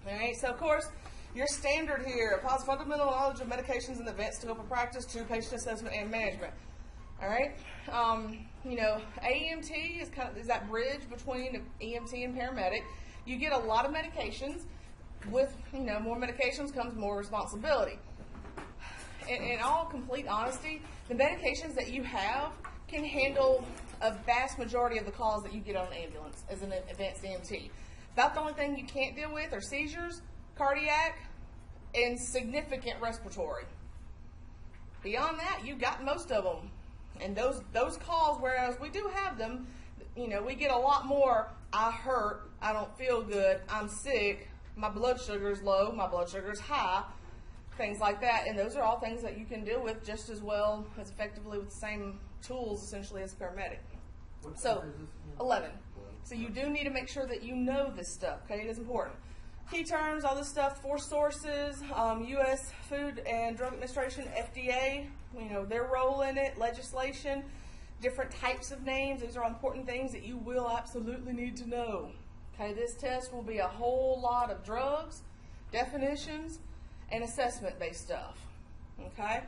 All right, so of course, your standard here applies fundamental knowledge of medications and advanced scope of practice to patient assessment and management. All right, you know, AEMT is that bridge between EMT and paramedic. You get a lot of medications. With, you know, more medications comes more responsibility. In all complete honesty, the medications that you have can handle a vast majority of the calls that you get on an ambulance as an advanced EMT. About the only thing you can't deal with are seizures, cardiac, and significant respiratory. Beyond that, you've got most of them. And those calls, whereas we do have them, you know, we get a lot more, I hurt, I don't feel good, I'm sick, my blood sugar is low, my blood sugar is high, things like that. And those are all things that you can deal with just as well, as effectively with the same tools, essentially, as a paramedic. So, 11. So you do need to make sure that you know this stuff, okay? It is important. Key terms, all this stuff, 4 sources, U.S. Food and Drug Administration, FDA, you know, their role in it, legislation, different types of names. These are all important things that you will absolutely need to know. Okay, this test will be a whole lot of drugs, definitions, and assessment-based stuff. Okay,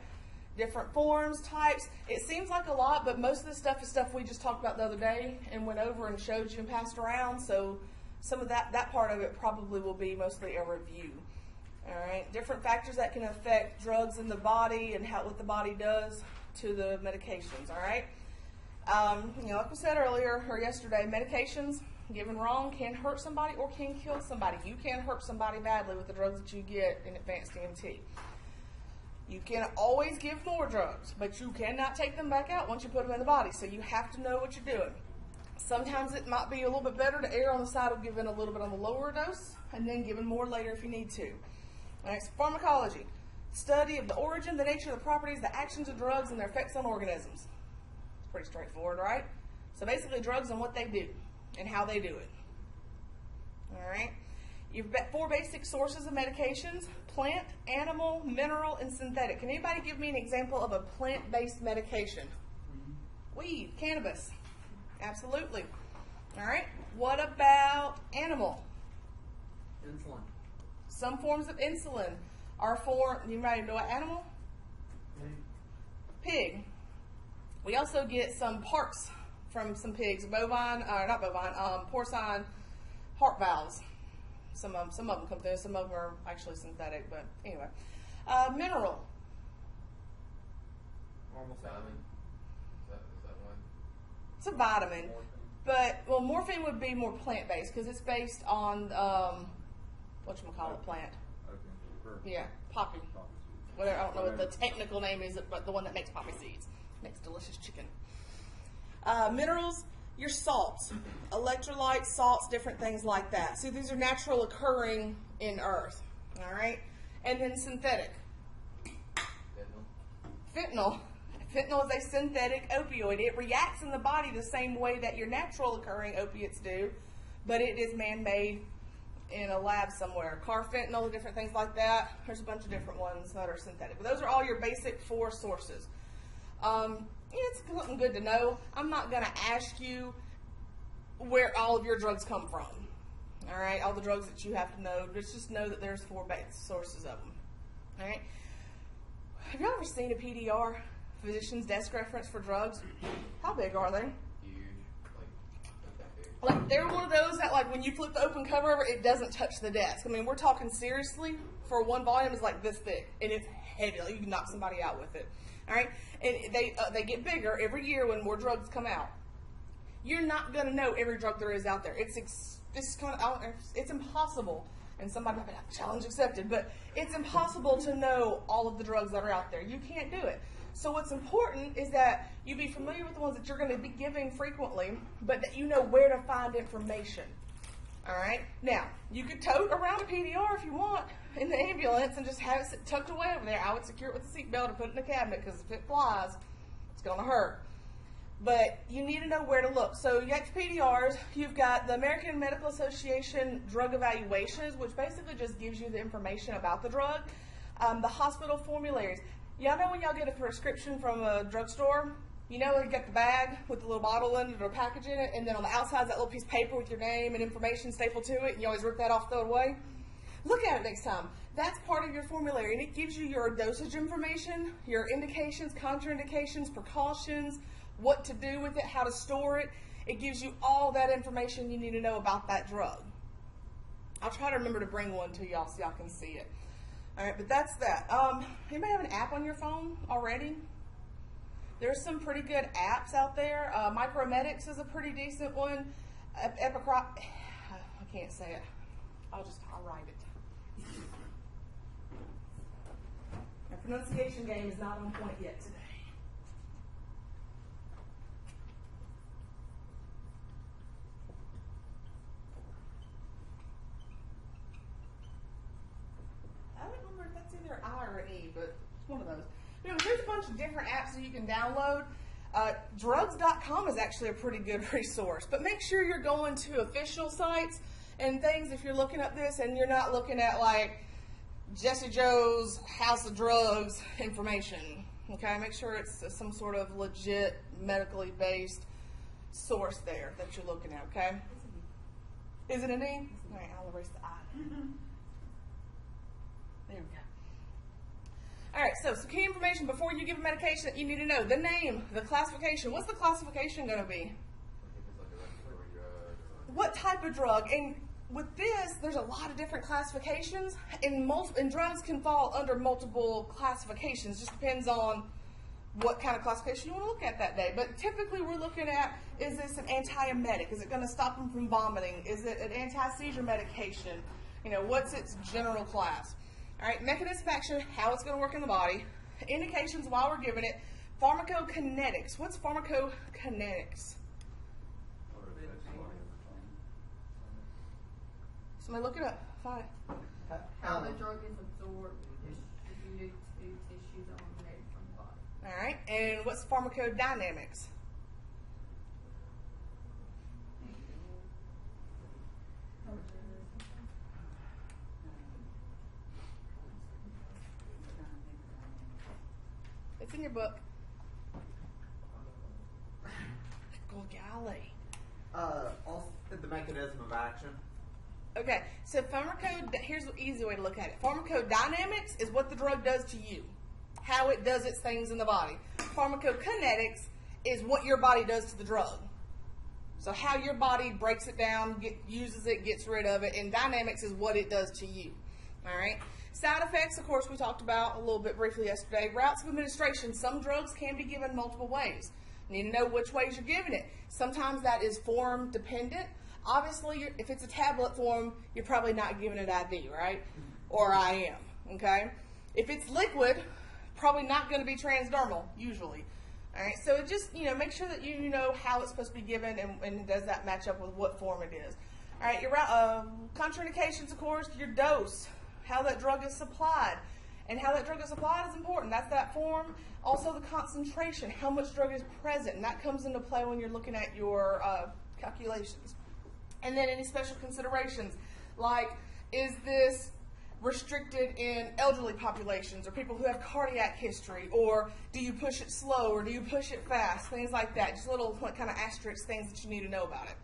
different forms, types. It seems like a lot, but most of this stuff is stuff we just talked about the other day and went over and showed you and passed around. So some of that part of it probably will be mostly a review. All right, different factors that can affect drugs in the body and what the body does to the medications. All right, you know, like we said earlier or yesterday, medications given wrong can hurt somebody or can kill somebody. You can hurt somebody badly with the drugs that you get in advanced EMT. You can always give more drugs, but you cannot take them back out once you put them in the body. So you have to know what you're doing. Sometimes it might be a little bit better to err on the side of giving a little bit on the lower dose and then giving more later if you need to. All right, so pharmacology, study of the origin, the nature of the properties, the actions of drugs, and their effects on organisms. It's pretty straightforward, right? So basically drugs and what they do and how they do it. All right. You've got 4 basic sources of medications: plant, animal, mineral, and synthetic. Can anybody give me an example of a plant-based medication? Weed, cannabis. Absolutely. All right. What about animal? Insulin. Some forms of insulin are for, you might know what animal? Pig. We also get some parts from some pigs, bovine, not bovine, porcine heart valves. Some of them come through, some of them are actually synthetic, but anyway. Mineral. Normal vitamin. Is that one? It's a vitamin, but, well, morphine would be more plant-based because it's based on, whatchamacallit plant. Okay. Yeah, poppy. Whatever, I don't know what the technical name is, but the one that makes poppy seeds. Makes delicious chicken. Minerals, your salts, electrolytes, salts, different things like that. So these are natural occurring in Earth, all right? And then synthetic. Fentanyl. Fentanyl is a synthetic opioid. It reacts in the body the same way that your natural occurring opiates do, but it is man-made in a lab somewhere. Carfentanil, different things like that. There's a bunch of different ones that are synthetic. But those are all your basic 4 sources. It's something good to know. I'm not going to ask you where all of your drugs come from. All right, all the drugs that you have to know. Just know that there's 4 basic sources of them. All right. Have you ever seen a PDR, physician's desk reference for drugs? How big are they? Huge. Like that big. Like they're one of those that, like, when you flip the open cover over, it doesn't touch the desk. I mean, we're talking seriously. For one volume is like this thick, and it's heavy. Like you can knock somebody out with it. All right, and they get bigger every year when more drugs come out. You're not going to know every drug there is out there. It's impossible. And somebody might be like, challenge accepted, but it's impossible to know all of the drugs that are out there. You can't do it. So what's important is that you be familiar with the ones that you're going to be giving frequently, but that you know where to find information. All right. Now, you could tote around a PDR if you want in the ambulance and just have it tucked away over there. I would secure it with a seatbelt or put it in a cabinet because if it flies, it's going to hurt. But you need to know where to look. So you got PDRs. You've got the American Medical Association drug evaluations, which basically just gives you the information about the drug. The hospital formularies. Y'all know when y'all get a prescription from a drugstore, you know you get the bag with the little bottle in it or package in it, and then on the outside is that little piece of paper with your name and information stapled to it, and you always rip that off, throw it away. Look at it next time. That's part of your formulary, and it gives you your dosage information, your indications, contraindications, precautions, what to do with it, how to store it. It gives you all that information you need to know about that drug. I'll try to remember to bring one to y'all so y'all can see it. All right, but that's that. Anybody have an app on your phone already? There's some pretty good apps out there. Micromedics is a pretty decent one. Epicrop, I can't say it. I'll write it. My pronunciation game is not on point yet today. I don't remember if that's either I or an E, but it's one of those. Anyway, there's a bunch of different apps that you can download. Drugs.com is actually a pretty good resource, but make sure you're going to official sites and things if you're looking up this and you're not looking at like Jesse Joe's House of Drugs information. Okay, make sure it's some sort of legit medically based source there that you're looking at. Okay, is it an E? All right, I'll erase the I. There we go. All right, so some key information before you give a medication that you need to know. The name, the classification. What's the classification going to be? I think it's like a respiratory drug or What type of drug? And with this, there's a lot of different classifications, and drugs can fall under multiple classifications. Just depends on what kind of classification you want to look at that day. But typically we're looking at, is this an antiemetic? Is it going to stop them from vomiting? Is it an anti-seizure medication? You know, what's its general class? All right, mechanism of action, how it's going to work in the body, indications while we're giving it, pharmacokinetics. What's pharmacokinetics? Somebody look it up. Find it. How the drug is absorbed is distributed to tissues eliminated from the body. All right, and what's pharmacodynamics? It's in your book. Good golly. Also the mechanism of action. Okay, so here's the easy way to look at it. Pharmacodynamics is what the drug does to you, how it does its things in the body. Pharmacokinetics is what your body does to the drug. So how your body breaks it down, uses it, gets rid of it, and dynamics is what it does to you. All right. Side effects, of course, we talked about a little bit briefly yesterday. Routes of administration. Some drugs can be given multiple ways. You need to know which ways you're giving it. Sometimes that is form dependent. Obviously, if it's a tablet form, you're probably not giving it IV, right? Or IM, okay? If it's liquid, probably not going to be transdermal, usually. All right, so just, make sure that you know how it's supposed to be given and does that match up with what form it is. All right, your contraindications, of course, your dose, how that drug is supplied. And how that drug is supplied is important. That's that form. Also the concentration, how much drug is present. And that comes into play when you're looking at your calculations. And then any special considerations, like is this restricted in elderly populations or people who have cardiac history, or do you push it slow or do you push it fast, things like that. Just little kind of asterisk things that you need to know about it.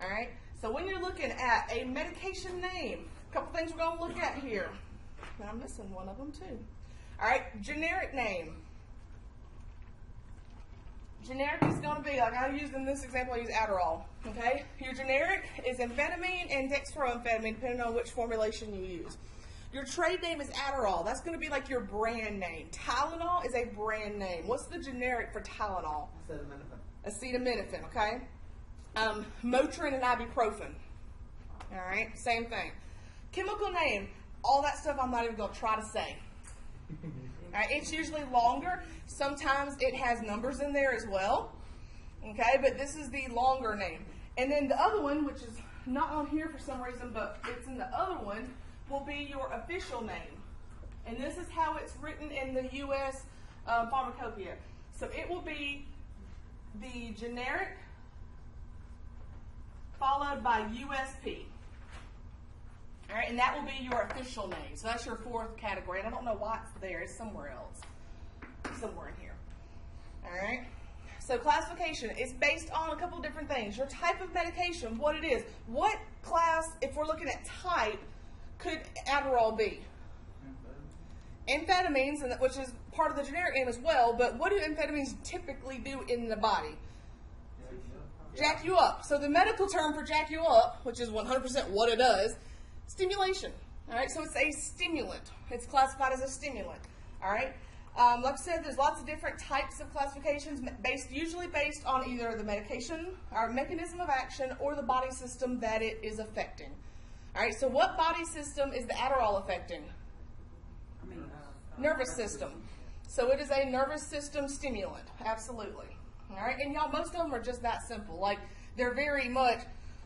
All right, so when you're looking at a medication name, a couple things we're going to look at here. And I'm missing one of them too. All right, generic name. Generic is going to be, like I used in this example, I use Adderall, okay? Your generic is amphetamine and dextroamphetamine, depending on which formulation you use. Your trade name is Adderall. That's going to be like your brand name. Tylenol is a brand name. What's the generic for Tylenol? Acetaminophen, okay? Motrin and ibuprofen. All right, same thing. Chemical name, all that stuff I'm not even going to try to say. All right, it's usually longer. Sometimes it has numbers in there as well. Okay, but this is the longer name. And then the other one, which is not on here for some reason, but it's in the other one, will be your official name. And this is how it's written in the U.S. Pharmacopoeia. So it will be the generic followed by USP. All right, and that will be your official name. So that's your fourth category. And I don't know why it's there. It's somewhere else. Somewhere in here. All right. So classification is based on a couple of different things. Your type of medication, what it is. What class, if we're looking at type, could Adderall be? Amphetamines, which is part of the generic name as well, but what do amphetamines typically do in the body? Jack you up. So the medical term for jack you up, which is 100% what it does, stimulation. All right, so it's a stimulant. It's classified as a stimulant. All right. Like I said, there's lots of different types of classifications, usually based on either the medication or mechanism of action or the body system that it is affecting. All right, so what body system is the Adderall affecting? Nervous system. So it is a nervous system stimulant, absolutely. All right, and y'all, most of them are just that simple. Like, they're very much,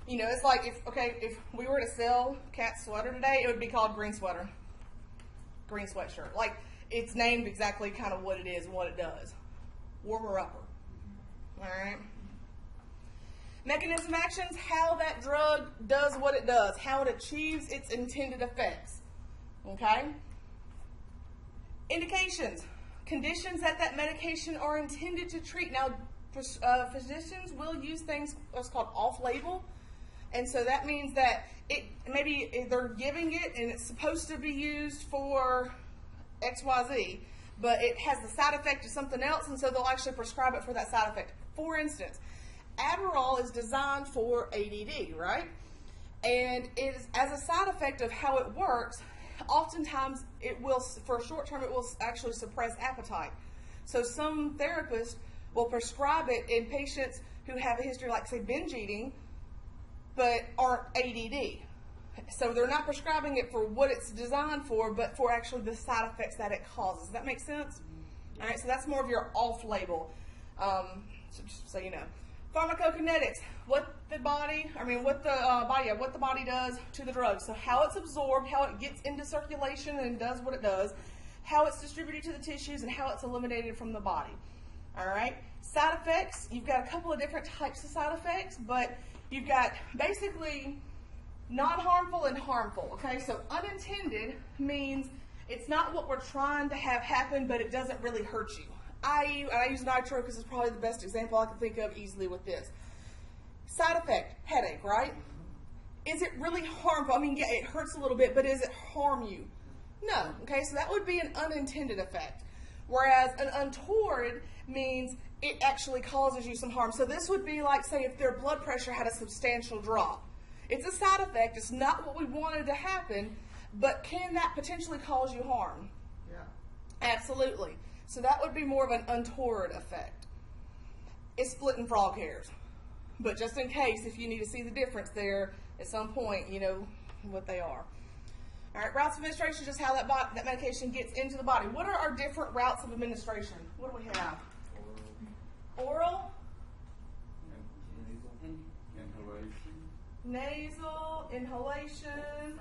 you know, it's like if we were to sell Cat's sweater today, it would be called green sweater, green sweatshirt. Like, it's named exactly kind of what it is and what it does. Warmer upper. All right. Mechanism actions, how that drug does what it does, how it achieves its intended effects. Okay. Indications, conditions that medication are intended to treat. Now, physicians will use things what's called off-label, and so that means that maybe they're giving it and it's supposed to be used for XYZ, but it has the side effect of something else, and so they'll actually prescribe it for that side effect. For instance, Adderall is designed for ADD, right? And it is, as a side effect of how it works, oftentimes it will, for a short term, it will actually suppress appetite. So some therapists will prescribe it in patients who have a history, like say binge eating, but aren't ADD. So they're not prescribing it for what it's designed for, but for actually the side effects that it causes. Does that make sense? All right, so that's more of your off-label. Just so you know. Pharmacokinetics, what the body does to the drug. So how it's absorbed, how it gets into circulation and does what it does, how it's distributed to the tissues, and how it's eliminated from the body. All right. Side effects, you've got a couple of different types of side effects, but you've got basically not harmful and harmful. Okay, so unintended means it's not what we're trying to have happen, but it doesn't really hurt you. I use nitro because it's probably the best example I can think of easily with this. Side effect, headache, right? Is it really harmful? I mean, yeah, it hurts a little bit, but does it harm you? No. Okay, so that would be an unintended effect. Whereas an untoward means it actually causes you some harm. So this would be like, say, if their blood pressure had a substantial drop. It's a side effect. It's not what we wanted to happen, but can that potentially cause you harm? Yeah. Absolutely. So that would be more of an untoward effect. It's splitting frog hairs. But just in case, if you need to see the difference there at some point, you know what they are. All right, routes of administration is just how that medication gets into the body. What are our different routes of administration? What do we have? Oral. Nasal, inhalation,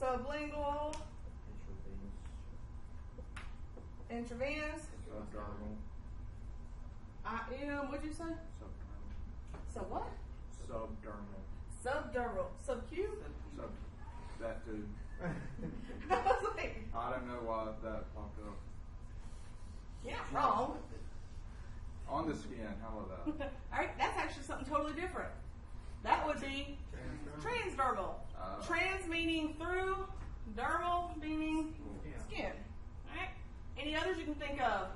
sublingual, intravenous. What'd you say? So what? Subdermal. Subdermal. Sub-Q? That too. That was like, I don't know why that popped up. yeah, wrong. On the skin, how about that? All right, that's actually something totally different. That would be transdermal. Trans meaning through, dermal meaning skin. All right. Any others you can think of?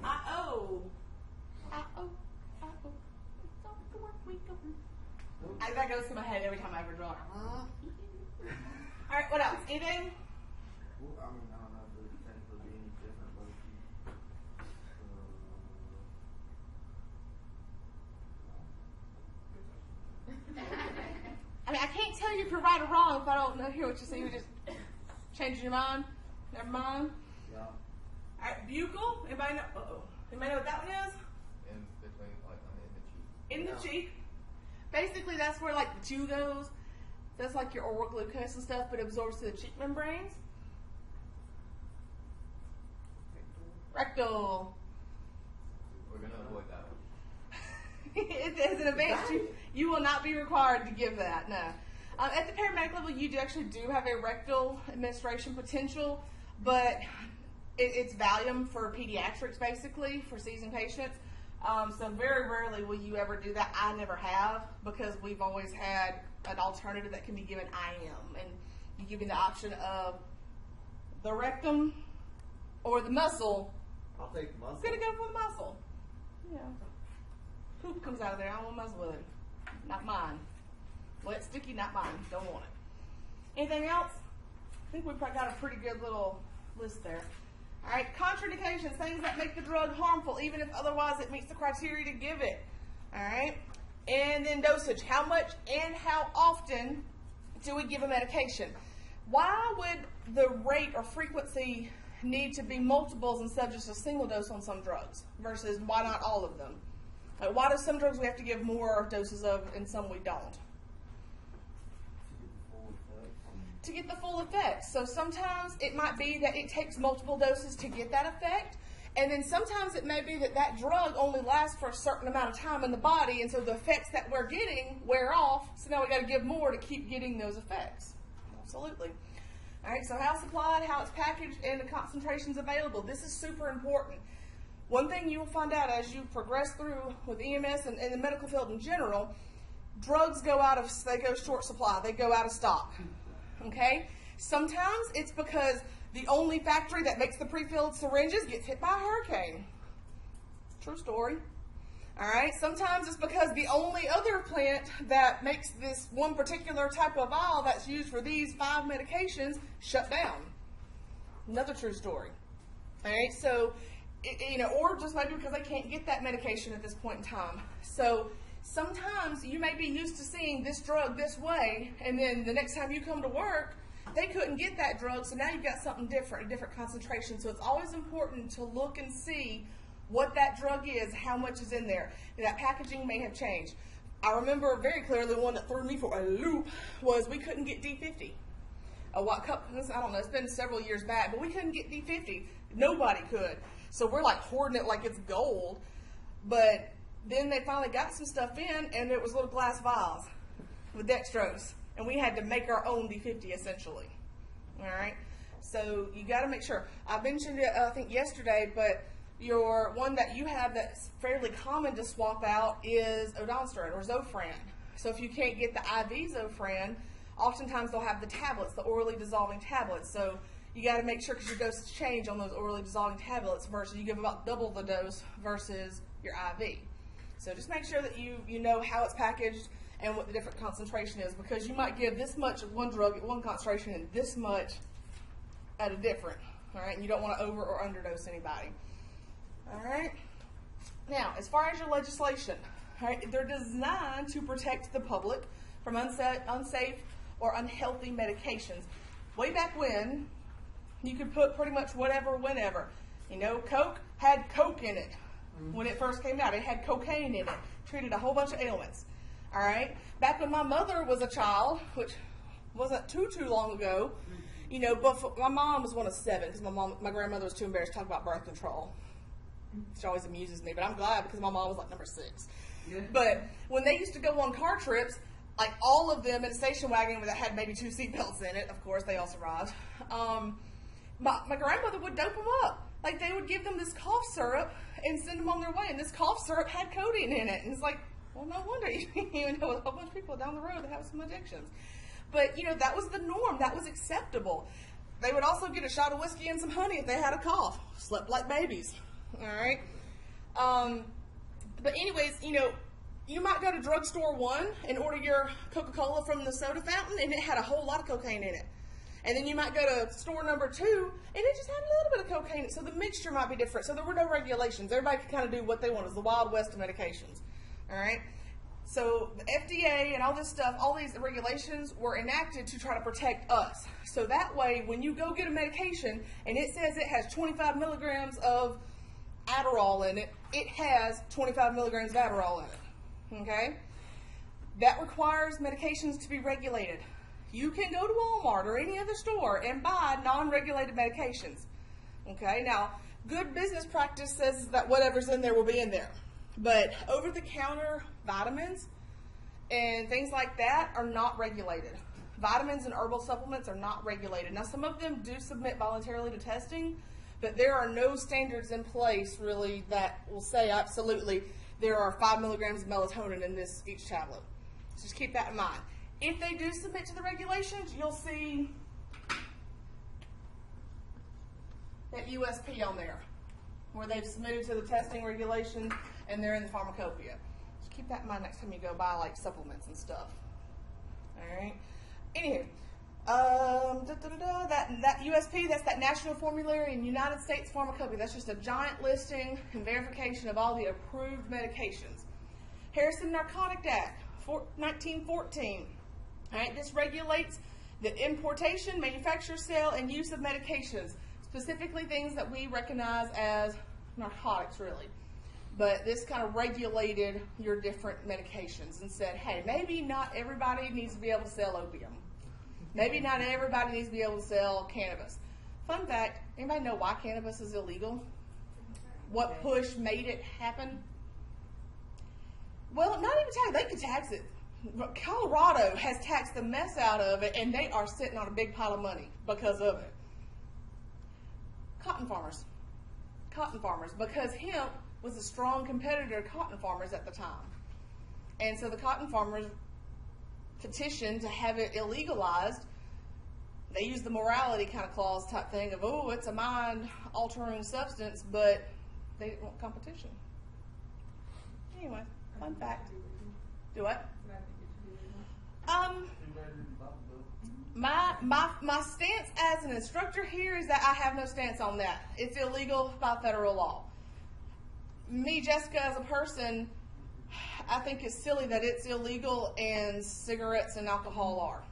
I-O. I-O. I-O. That goes to my head every time I ever draw. All right, what else? Anything? Well, I mean, I don't know if it would technically be any different, but I mean, I can't tell you if you're right or wrong if I don't know hear what you say. You just changing your mind. Never mind. yeah. All right, buccal. Anybody know? Anybody know what that one is? In between, like, In the cheek. Basically, that's where like the chew goes. That's like your oral glucose and stuff, but it absorbs to the cheek membranes. Rectal. We're gonna avoid that one. As an advance, you will not be required to give that. No. At the paramedic level, you actually do have a rectal administration potential, but it's Valium for pediatrics, basically, for seasoned patients. So very rarely will you ever do that. I never have, because we've always had an alternative that can be given IM. And You give me the option of the rectum or the muscle. I'll take muscle. I'm gonna go for the muscle. Yeah. Poop comes out of there. I don't want muscle with it. Not mine. Wet, sticky, not mine. Don't want it. Anything else? I think we've probably got a pretty good little list there. All right, contraindications, things that make the drug harmful, even if otherwise it meets the criteria to give it. All right, and then dosage. How much and how often do we give a medication? Why would the rate or frequency need to be multiples instead of just a single dose on some drugs versus why not all of them? Like, why do some drugs we have to give more doses of and some we don't? To get the full effect. So sometimes it might be that it takes multiple doses to get that effect, and then sometimes it may be that that drug only lasts for a certain amount of time in the body, and so the effects that we're getting wear off, so now we got to give more to keep getting those effects. Absolutely. All right, so how it's applied, how it's packaged, and the concentrations available. This is super important. One thing you will find out as you progress through with EMS and the medical field in general, drugs go short supply, they go out of stock. Okay? Sometimes it's because the only factory that makes the pre-filled syringes gets hit by a hurricane. True story. All right? Sometimes it's because the only other plant that makes this one particular type of vial that's used for these 5 medications shut down. Another true story. All right? So, or just maybe because they can't get that medication at this point in time. So, sometimes you may be used to seeing this drug this way, and then the next time you come to work, they couldn't get that drug, so now you've got something different, a different concentration. So it's always important to look and see what that drug is, how much is in there. That packaging may have changed. I remember very clearly one that threw me for a loop was we couldn't get D50. I don't know, it's been several years back, but we couldn't get D50. Nobody could. So we're like hoarding it like it's gold, but then they finally got some stuff in, and it was little glass vials with dextrose, and we had to make our own D50 essentially. All right, so you got to make sure. I mentioned it, I think yesterday, but your one that you have that's fairly common to swap out is ondansetron or Zofran. So if you can't get the IV Zofran, oftentimes they'll have the tablets, the orally dissolving tablets. So you got to make sure, because your doses change on those orally dissolving tablets versus you give about double the dose versus your IV. So just make sure that you know how it's packaged and what the different concentration is, because you might give this much of one drug at one concentration and this much at a different, all right? And you don't want to over or underdose anybody, all right? Now, as far as your legislation, all right, they're designed to protect the public from unsafe or unhealthy medications. Way back when, you could put pretty much whatever, whenever. Coke had Coke in it. When it first came out, it had cocaine in it, treated a whole bunch of ailments. All right? Back when my mother was a child, which wasn't too long ago, but my mom was one of 7, because my grandmother was too embarrassed to talk about birth control. Which always amuses me, but I'm glad because my mom was like number 6. Yeah. But when they used to go on car trips, like all of them in a station wagon that had maybe 2 seatbelts in it, of course, they all survived. My grandmother would dope them up. Like, they would give them this cough syrup and send them on their way, and this cough syrup had codeine in it. And it's like, well, no wonder. You know a whole bunch of people down the road that have some addictions. But, that was the norm. That was acceptable. They would also get a shot of whiskey and some honey if they had a cough. Slept like babies. All right? But anyways, you might go to drugstore 1 and order your Coca-Cola from the soda fountain, and it had a whole lot of cocaine in it. And then you might go to store number 2, and it just had a little bit of cocaine. So the mixture might be different. So there were no regulations. Everybody could kind of do what they want. It was the Wild West of medications. All right? So the FDA and all this stuff, all these regulations were enacted to try to protect us. So that way, when you go get a medication, and it says it has 25 milligrams of Adderall in it, it has 25 milligrams of Adderall in it. Okay? That requires medications to be regulated. You can go to Walmart or any other store and buy non-regulated medications. Okay, now, good business practice says that whatever's in there will be in there. But over-the-counter vitamins and things like that are not regulated. Vitamins and herbal supplements are not regulated. Now, some of them do submit voluntarily to testing, but there are no standards in place, really, that will say absolutely there are 5 milligrams of melatonin in each tablet. So just keep that in mind. If they do submit to the regulations, you'll see that USP on there, where they've submitted to the testing regulations and they're in the pharmacopoeia. Just keep that in mind next time you go buy like supplements and stuff. All right. Anywho, that USP, that's that National Formulary and United States Pharmacopoeia. That's just a giant listing and verification of all the approved medications. Harrison Narcotic Act, 1914. All right, this regulates the importation, manufacture, sale, and use of medications, specifically things that we recognize as narcotics, really. But this kind of regulated your different medications and said, hey, maybe not everybody needs to be able to sell opium. Maybe not everybody needs to be able to sell cannabis. Fun fact, anybody know why cannabis is illegal? What push made it happen? Well, not even tax. They could tax it. Colorado has taxed the mess out of it, and they are sitting on a big pile of money because of it. Cotton farmers. Cotton farmers, because hemp was a strong competitor to cotton farmers at the time. And so the cotton farmers petitioned to have it illegalized. They used the morality kind of clause type thing of, oh, it's a mind-altering substance, but they didn't want competition. Anyway, fun fact. Do what? My stance as an instructor here is that I have no stance on that. It's illegal by federal law. Me, Jessica, as a person, I think it's silly that it's illegal and cigarettes and alcohol are.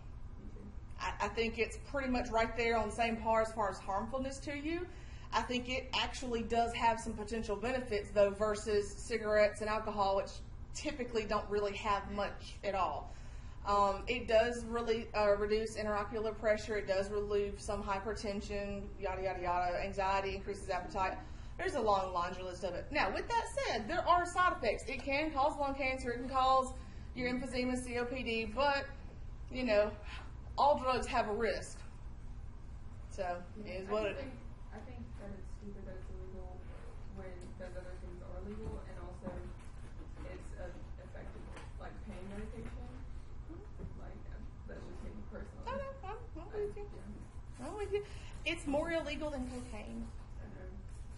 I think it's pretty much right there on the same par as far as harmfulness to you. I think it actually does have some potential benefits, though, versus cigarettes and alcohol, which typically don't really have much at all. It does really reduce intraocular pressure. It does relieve some hypertension, yada, yada, yada, anxiety, increases appetite. There's a long laundry list of it. Now, with that said, there are side effects. It can cause lung cancer. It can cause your emphysema, COPD, but, you know, all drugs have a risk. So, it is what it is. I think that it's stupid that it's illegal when those other things are legal, and also it's an effective, like, pain medication. Like, that's just me personally. I know, I'm with you. I'm with you. It's more illegal than cocaine.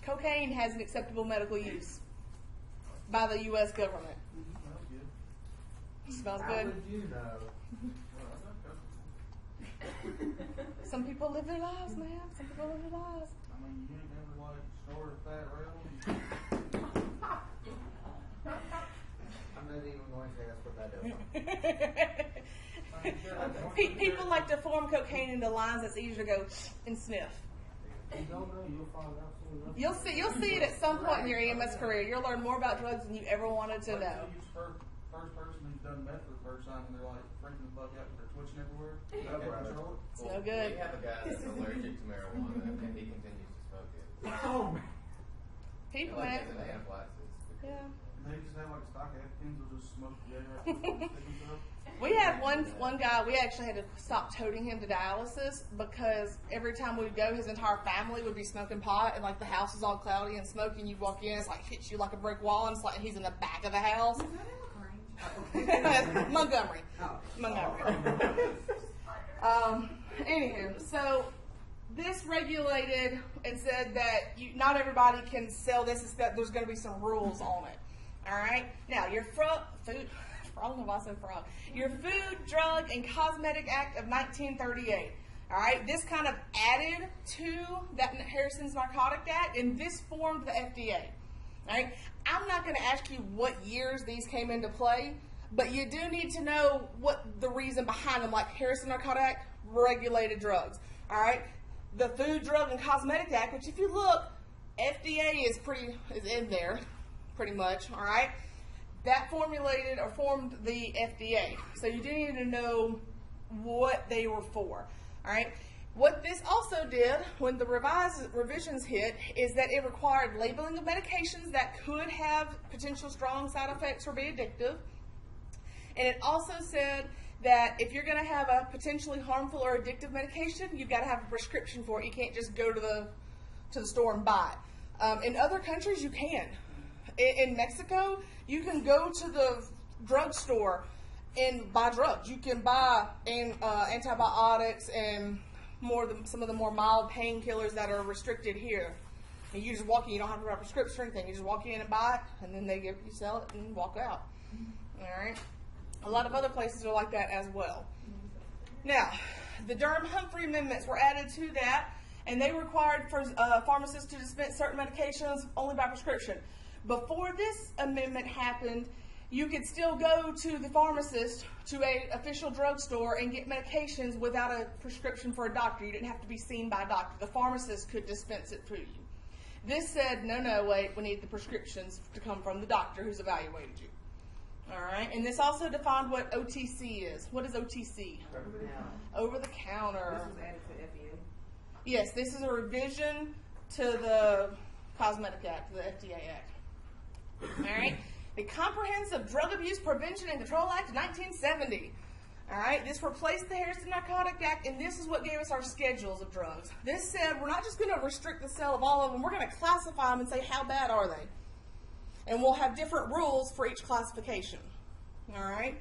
Cocaine has an acceptable medical use by the U.S. government. Smells How good. would you know? Some people live their lives, man. Some people live their lives. I mean, you ain't never like snorted a fat rail. I'm not even going to ask what that does. People like to form cocaine into lines that's easier to go and sniff. You don't know, you'll find out soon enough. You'll see it at some point in your EMS career. You'll learn more about drugs than you ever wanted to know. First person who's done meth for the first time, and they're like freaking the fuck out, they're twitching everywhere. You can't control it. It's no good. We have a guy that's allergic to marijuana, and he continues to smoke it. Oh, man. People, Like man. as an anaphylaxis. Yeah. They just have like stock Atkins, will just smoke the air out and stick himself. We had one guy, we actually had to stop toting him to dialysis because every time we would go, his entire family would be smoking pot, and like the house is all cloudy and smoky, and you'd walk in, it's like hits you like a brick wall, and it's like he's in the back of the house. Is that in LaGrange? Montgomery. Oh. Montgomery. Anywho, so this regulated and said that not everybody can sell this, it's that there's going to be some rules on it. All right? Now, your food, I don't know why I said frog. Your Food, Drug, and Cosmetic Act of 1938. All right? This kind of added to that Harrison's Narcotic Act, and this formed the FDA. All right? I'm not going to ask you what years these came into play, but you do need to know what the reason behind them, like Harrison Narcotic Act, regulated drugs. All right? The Food, Drug, and Cosmetic Act, which if you look, FDA is in there, pretty much, all right? That formulated or formed the FDA. So you do need to know what they were for, all right? What this also did when the revisions hit is that it required labeling of medications that could have potential strong side effects or be addictive. And it also said that if you're going to have a potentially harmful or addictive medication, you've got to have a prescription for it. You can't just go to the store and buy it. In other countries, you can. In Mexico, you can go to the drugstore and buy drugs. You can buy antibiotics and some of the more mild painkillers that are restricted here. And you just walk in, you don't have to write a prescription or anything. You just walk in and buy it, and then you sell it and walk out. All right. A lot of other places are like that as well. Now, the Durham-Humphrey amendments were added to that, and they required for pharmacists to dispense certain medications only by prescription. Before this amendment happened, you could still go to the pharmacist, to a official drugstore, and get medications without a prescription for a doctor. You didn't have to be seen by a doctor. The pharmacist could dispense it to you. This said, no, wait, we need the prescriptions to come from the doctor who's evaluated you. All right, and this also defined what OTC is. What is OTC? Over the counter. This was added to FDA. Yes, this is a revision to the Cosmetic Act, the FDA Act. All right, the Comprehensive Drug Abuse Prevention and Control Act of 1970. All right, this replaced the Harrison Narcotic Act, and this is what gave us our schedules of drugs. This said we're not just going to restrict the sale of all of them, we're going to classify them and say how bad are they. And we'll have different rules for each classification. All right,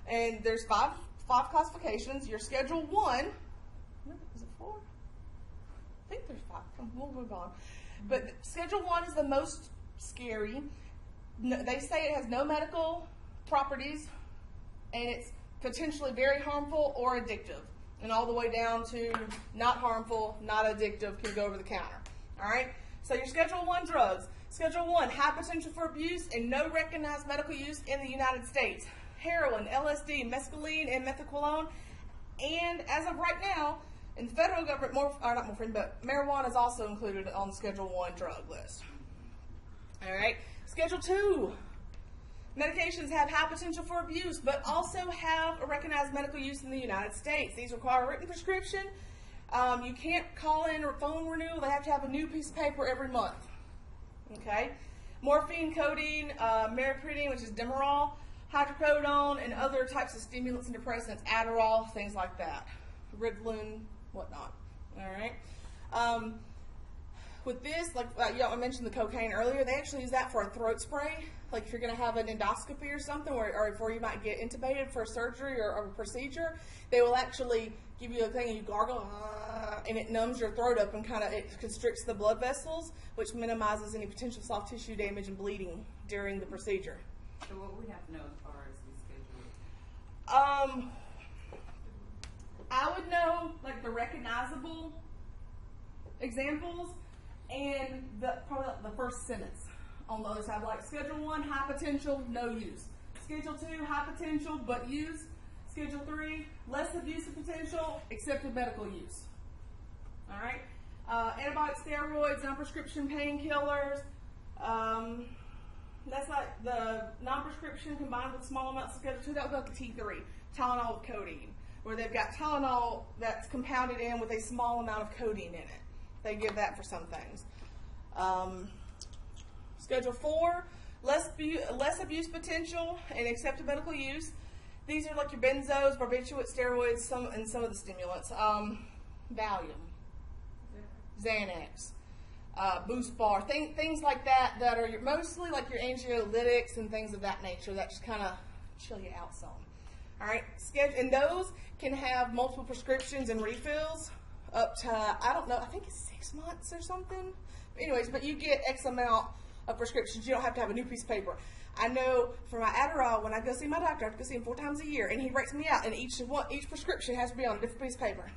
and there's five classifications. Your Schedule 1, is it 4? I think there's 5. We'll move on. But Schedule 1 is the most scary. They say it has no medical properties, and it's potentially very harmful or addictive, and all the way down to not harmful, not addictive, can go over the counter. All right, so your Schedule 1 drugs. Schedule 1, high potential for abuse and no recognized medical use in the United States. Heroin, LSD, mescaline, and methaqualone. And as of right now, in the federal government, but marijuana is also included on the Schedule 1 drug list. All right, Schedule 2. Medications have high potential for abuse, but also have a recognized medical use in the United States. These require a written prescription. You can't call in or phone renewal. They have to have a new piece of paper every month. Okay, morphine, codeine, meroperidine, which is Demerol, hydrocodone, and other types of stimulants and depressants, Adderall, things like that, Ritalin, whatnot. All right. With this, like I mentioned the cocaine earlier, they actually use that for a throat spray. Like if you're going to have an endoscopy or something, or before you might get intubated for a surgery or a procedure, they will actually give you a thing and you gargle, and it numbs your throat up and it constricts the blood vessels, which minimizes any potential soft tissue damage and bleeding during the procedure. So what we have to know as far as the schedule? I would know like the recognizable examples and probably the first sentence on the other side, like Schedule 1, high potential, no use. Schedule 2, high potential, but use. Schedule 3, less abuse of potential, accepted medical use. All right. Antibiotic steroids, non-prescription painkillers. That's like the non-prescription combined with small amounts of Schedule 2. That would go to T3, Tylenol with codeine, where they've got Tylenol that's compounded in with a small amount of codeine in it. They give that for some things. Schedule 4, less abuse potential and accepted medical use. These are like your benzos, barbiturates, steroids, and some of the stimulants. Valium, Xanax, Boost Bar, things like that are mostly like your anxiolytics and things of that nature that just kind of chill you out some. All right, and those can have multiple prescriptions and refills up to, I don't know, I think it's 6 months or something. Anyways, but you get X amount of prescriptions. You don't have to have a new piece of paper. I know for my Adderall, when I go see my doctor, I have to go see him 4 times a year, and he writes me out, and each prescription has to be on a different piece of paper.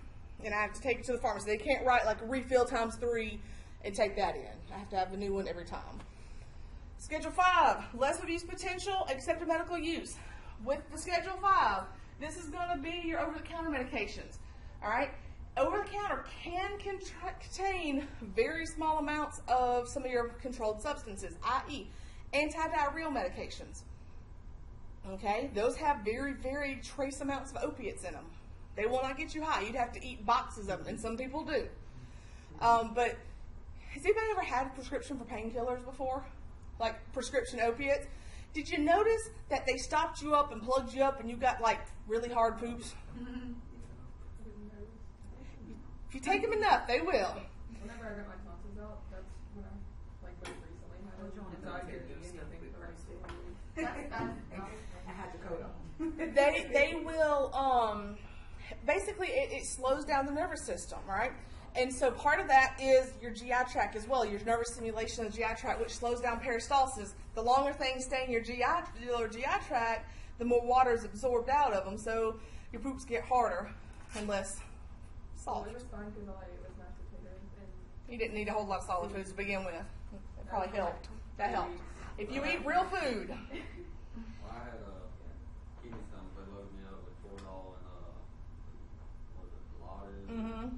And I have to take it to the pharmacy. They can't write like a refill times 3 and take that in. I have to have a new one every time. Schedule 5, less abuse potential, accepted medical use. With the Schedule 5, this is going to be your over-the-counter medications. All right? Over-the-counter can contain very small amounts of some of your controlled substances, i.e. antidiarrheal medications. Okay? Those have very, very trace amounts of opiates in them. They will not get you high. You'd have to eat boxes of them, and some people do. But has anybody ever had a prescription for painkillers before? Like prescription opiates? Did you notice that they stopped you up and plugged you up and you got like really hard poops? If you take them enough, they will. Whenever I got my tonsils out, that's when I most recently had it. And so I did anything for the rest of the week. I had the coat on. They will basically it slows down the nervous system, right? And so part of that is your GI tract as well, your nervous stimulation of the GI tract, which slows down peristalsis. The longer things stay in your lower GI tract, the more water is absorbed out of them, so your poops get harder and less soft. It was fun because all I ate was mashed potatoes and You didn't need a whole lot of solid foods to begin with. It probably helped. That helped. If you eat real food. Well, I had kidney stones. They loaded me up with Toradol and what was it, Dilaudid? Yeah.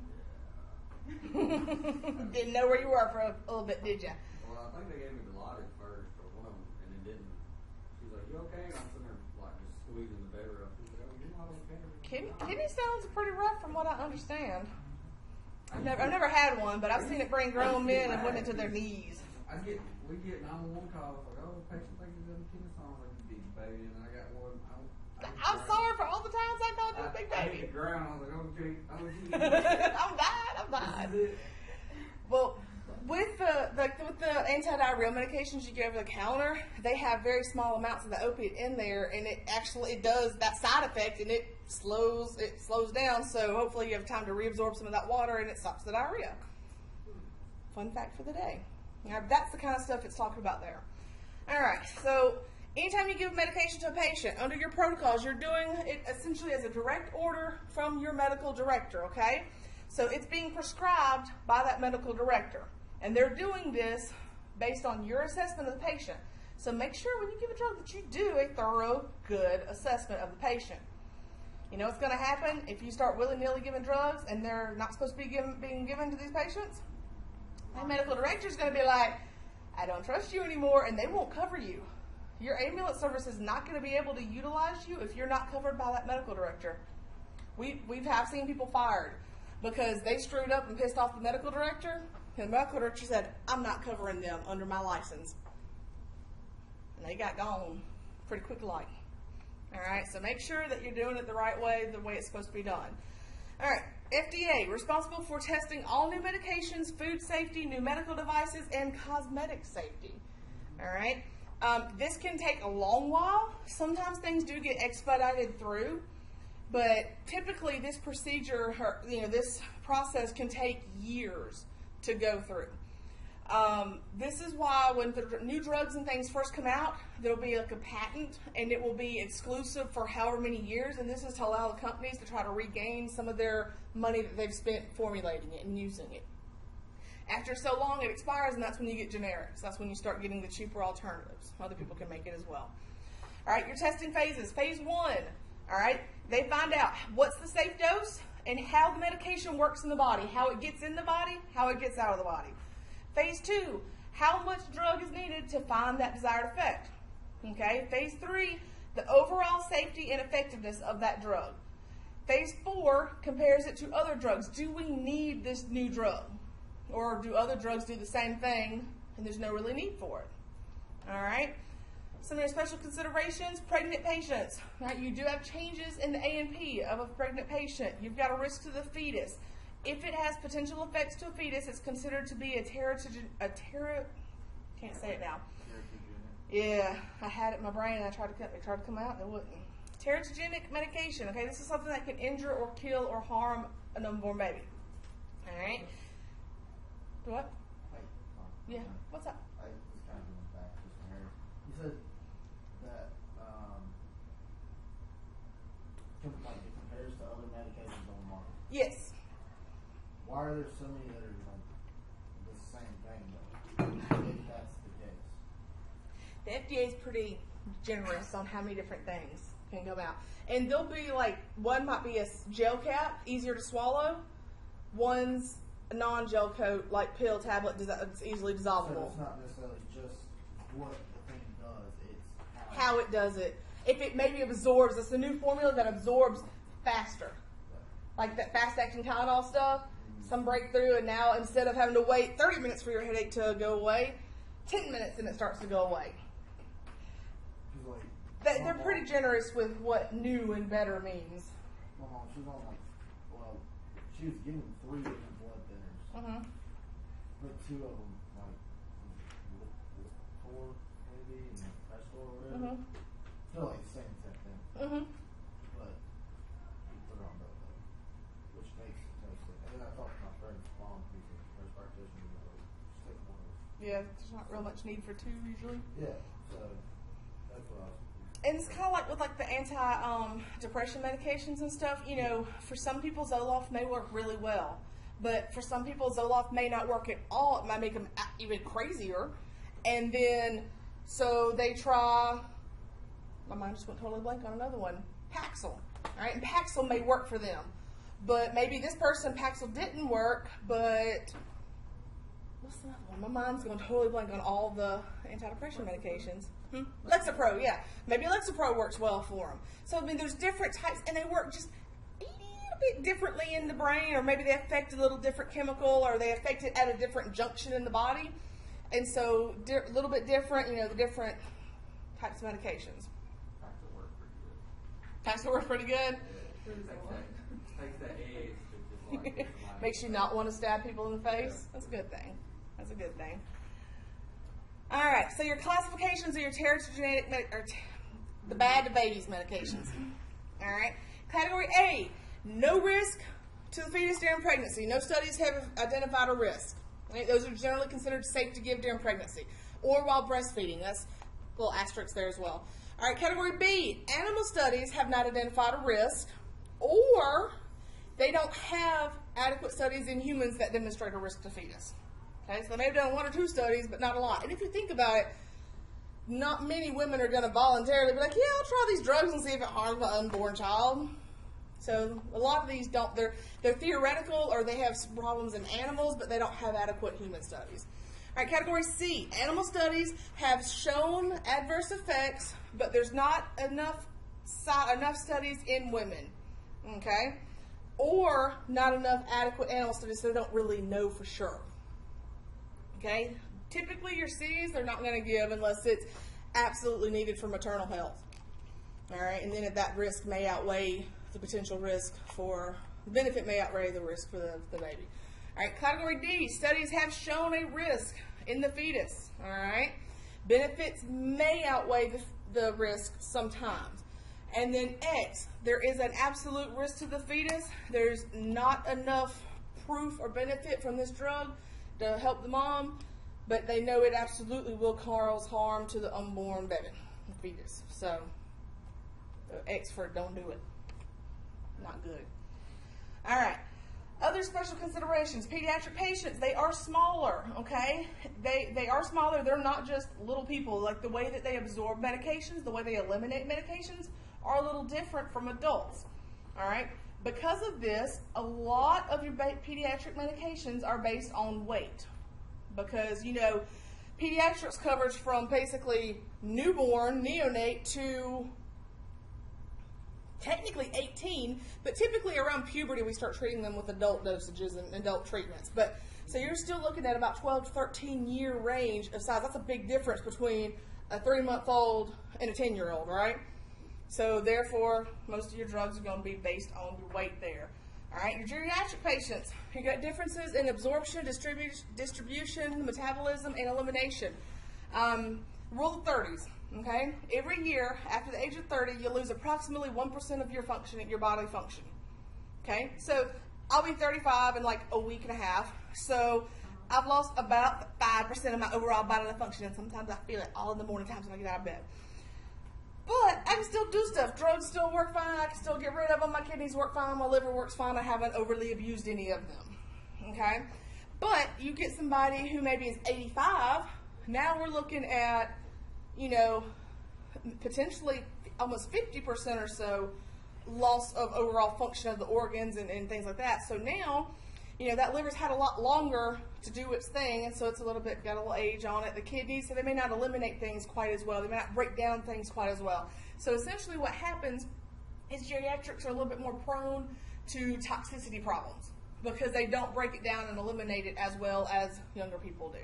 Didn't know where you were for a little bit, did you? Well, I think they gave me Dilaudid first, or one of them, and it didn't. She's like, "You okay?" And I'm sitting there like just squeezing the bed up. She's like, "Oh, you're not okay." Kidney stones are pretty rough from what I understand. I've never had one, but I've seen it bring grown men and women to their knees. We get 911 calls like, "Oh, patient thinks he's having kidney stones." Like, "You big baby," and I got one. I'm sorry for all the times I called you a big I hit baby. the ground. I was like, "Oh, gee, oh, gee." I'm dying. This is it. Well, with the anti-diarrheal medications you get over the counter, they have very small amounts of the opiate in there, and it does that side effect, and it slows down. So hopefully you have time to reabsorb some of that water, and it stops the diarrhea. Fun fact for the day. Now, that's the kind of stuff it's talking about there. All right. So anytime you give medication to a patient under your protocols, you're doing it essentially as a direct order from your medical director. Okay. So it's being prescribed by that medical director. And they're doing this based on your assessment of the patient. So make sure when you give a drug that you do a thorough, good assessment of the patient. You know what's going to happen if you start willy-nilly giving drugs and they're not supposed to be being given to these patients? My medical director is going to be like, I don't trust you anymore, and they won't cover you. Your ambulance service is not going to be able to utilize you if you're not covered by that medical director. We have seen people fired because they screwed up and pissed off the medical director. And the medical director said, I'm not covering them under my license. And they got gone pretty quick like. All right, so make sure that you're doing it the right way, the way it's supposed to be done. All right, FDA, responsible for testing all new medications, food safety, new medical devices, and cosmetic safety. All right, this can take a long while. Sometimes things do get expedited through, but typically this procedure, this process can take years to go through. This is why when the new drugs and things first come out, there'll be like a patent, and it will be exclusive for however many years, and this is to allow the companies to try to regain some of their money that they've spent formulating it and using it. After so long, it expires, and that's when you get generics. That's when you start getting the cheaper alternatives. Other people can make it as well. All right, your testing phases. Phase 1, all right, they find out what's the safe dose and how the medication works in the body, how it gets in the body, how it gets out of the body. Phase 2, how much drug is needed to find that desired effect. Okay. Phase 3, the overall safety and effectiveness of that drug. Phase 4 compares it to other drugs. Do we need this new drug? Or do other drugs do the same thing and there's no really need for it? All right. Some of your special considerations, pregnant patients. Right? You do have changes in the A&P of a pregnant patient. You've got a risk to the fetus. If it has potential effects to a fetus, it's considered to be can't say it now. Yeah, I had it in my brain and I tried to come out and it wouldn't. Teratogenic medication. Okay, this is something that can injure or kill or harm an unborn baby. All right. What? Yeah. What's up? I was kind of going back just from here. You said that it compares to other medications on the market. Yes. Why are there so many that are like the same thing though? If that's the case. The FDA is pretty generous on how many different things can come out. And there'll be like, one might be a gel cap, easier to swallow. One's a non-gel coat, like pill, tablet, it's easily So dissolvable. it's not necessarily just what the thing does, it's How it does it. If it maybe absorbs, it's a new formula that absorbs faster. Like that fast-acting Tylenol stuff, some breakthrough, and now instead of having to wait 30 minutes for your headache to go away, 10 minutes and it starts to go away. Like, They're pretty generous with what new and better means. my mom, she was on she was getting 3 different blood thinners, Mm-hmm. but 2 of them Lipitor maybe and Crestor or whatever. Mm-hmm. Still like the same exact thing, Mm-hmm. but you put it on both of them. Yeah, there's not real much need for two usually. Yeah, so that's what I was. And it's kind of like with like the anti-depression medications and stuff. You know, for some people Zoloft may work really well, but for some people Zoloft may not work at all. It might make them even crazier. And then, so they try. My mind just went totally blank on another one. Paxil. All right, and Paxil may work for them, but maybe this person Paxil didn't work. But what's the other one? My mind's going totally blank on all the antidepressant medications. Lexapro, yeah. Maybe Lexapro works well for them. So, I mean, there's different types, and they work just a little bit differently in the brain, or maybe they affect a little different chemical, or they affect it at a different junction in the body. And so, a little bit different, you know, the different types of medications. Paxil works pretty good. Takes that edge to just like Makes you not want to stab people in the face. That's a good thing. That's a good thing. All right, so your classifications of your teratogenic, the bad to babies medications. All right, category A, no risk to the fetus during pregnancy. No studies have identified a risk. Right? Those are generally considered safe to give during pregnancy or while breastfeeding. That's a little asterisk there as well. All right, category B, animal studies have not identified a risk, or they don't have adequate studies in humans that demonstrate a risk to fetus. Okay, so they may have done 1 or 2 studies, but not a lot. And if you think about it, not many women are going to voluntarily be like, yeah, I'll try these drugs and see if it harms my unborn child. So a lot of these don't, they're theoretical, or they have problems in animals, but they don't have adequate human studies. All right, category C, animal studies have shown adverse effects, but there's not enough studies in women, okay? Or not enough adequate animal studies, so they don't really know for sure. Okay? Typically your C's they're not going to give unless it's absolutely needed for maternal health. All right, and then that risk may outweigh the potential risk for, the benefit may outweigh the risk for the baby. All right, category D, studies have shown a risk in the fetus. All right, benefits may outweigh the risk sometimes. And then X, there is an absolute risk to the fetus. There's not enough proof or benefit from this drug to help the mom, but they know it absolutely will cause harm to the unborn baby, the fetus. So, X for don't do it. Not good. All right. Other special considerations. Pediatric patients, they are smaller, okay? They are smaller. They're not just little people. Like the way that they absorb medications, the way they eliminate medications are a little different from adults, all right? Because of this, a lot of your pediatric medications are based on weight. Because, you know, pediatrics covers from basically newborn, neonate, to technically 18, but typically around puberty we start treating them with adult dosages and adult treatments. But so you're still looking at about 12 to 13 year range of size. That's a big difference between a 3-month-old and a 10-year-old, right? So therefore, most of your drugs are going to be based on your weight there. All right, your geriatric patients, you got differences in absorption, distribution, metabolism, and elimination. Rule of 30s. Okay, every year after the age of 30, you lose approximately 1% of your body function. Okay, so I'll be 35 in like a week and a half. So I've lost about 5% of my overall bodily function, and sometimes I feel it all in the morning times when I get out of bed. But I can still do stuff. Drugs still work fine. I can still get rid of them. My kidneys work fine. My liver works fine. I haven't overly abused any of them. Okay, but you get somebody who maybe is 85. Now we're looking at, you know, potentially almost 50% or so loss of overall function of the organs and things like that. So now, you know, that liver's had a lot longer to do its thing, and so it's a little bit, got a little age on it. The kidneys, so they may not eliminate things quite as well. They may not break down things quite as well. So essentially what happens is geriatrics are a little bit more prone to toxicity problems because they don't break it down and eliminate it as well as younger people do.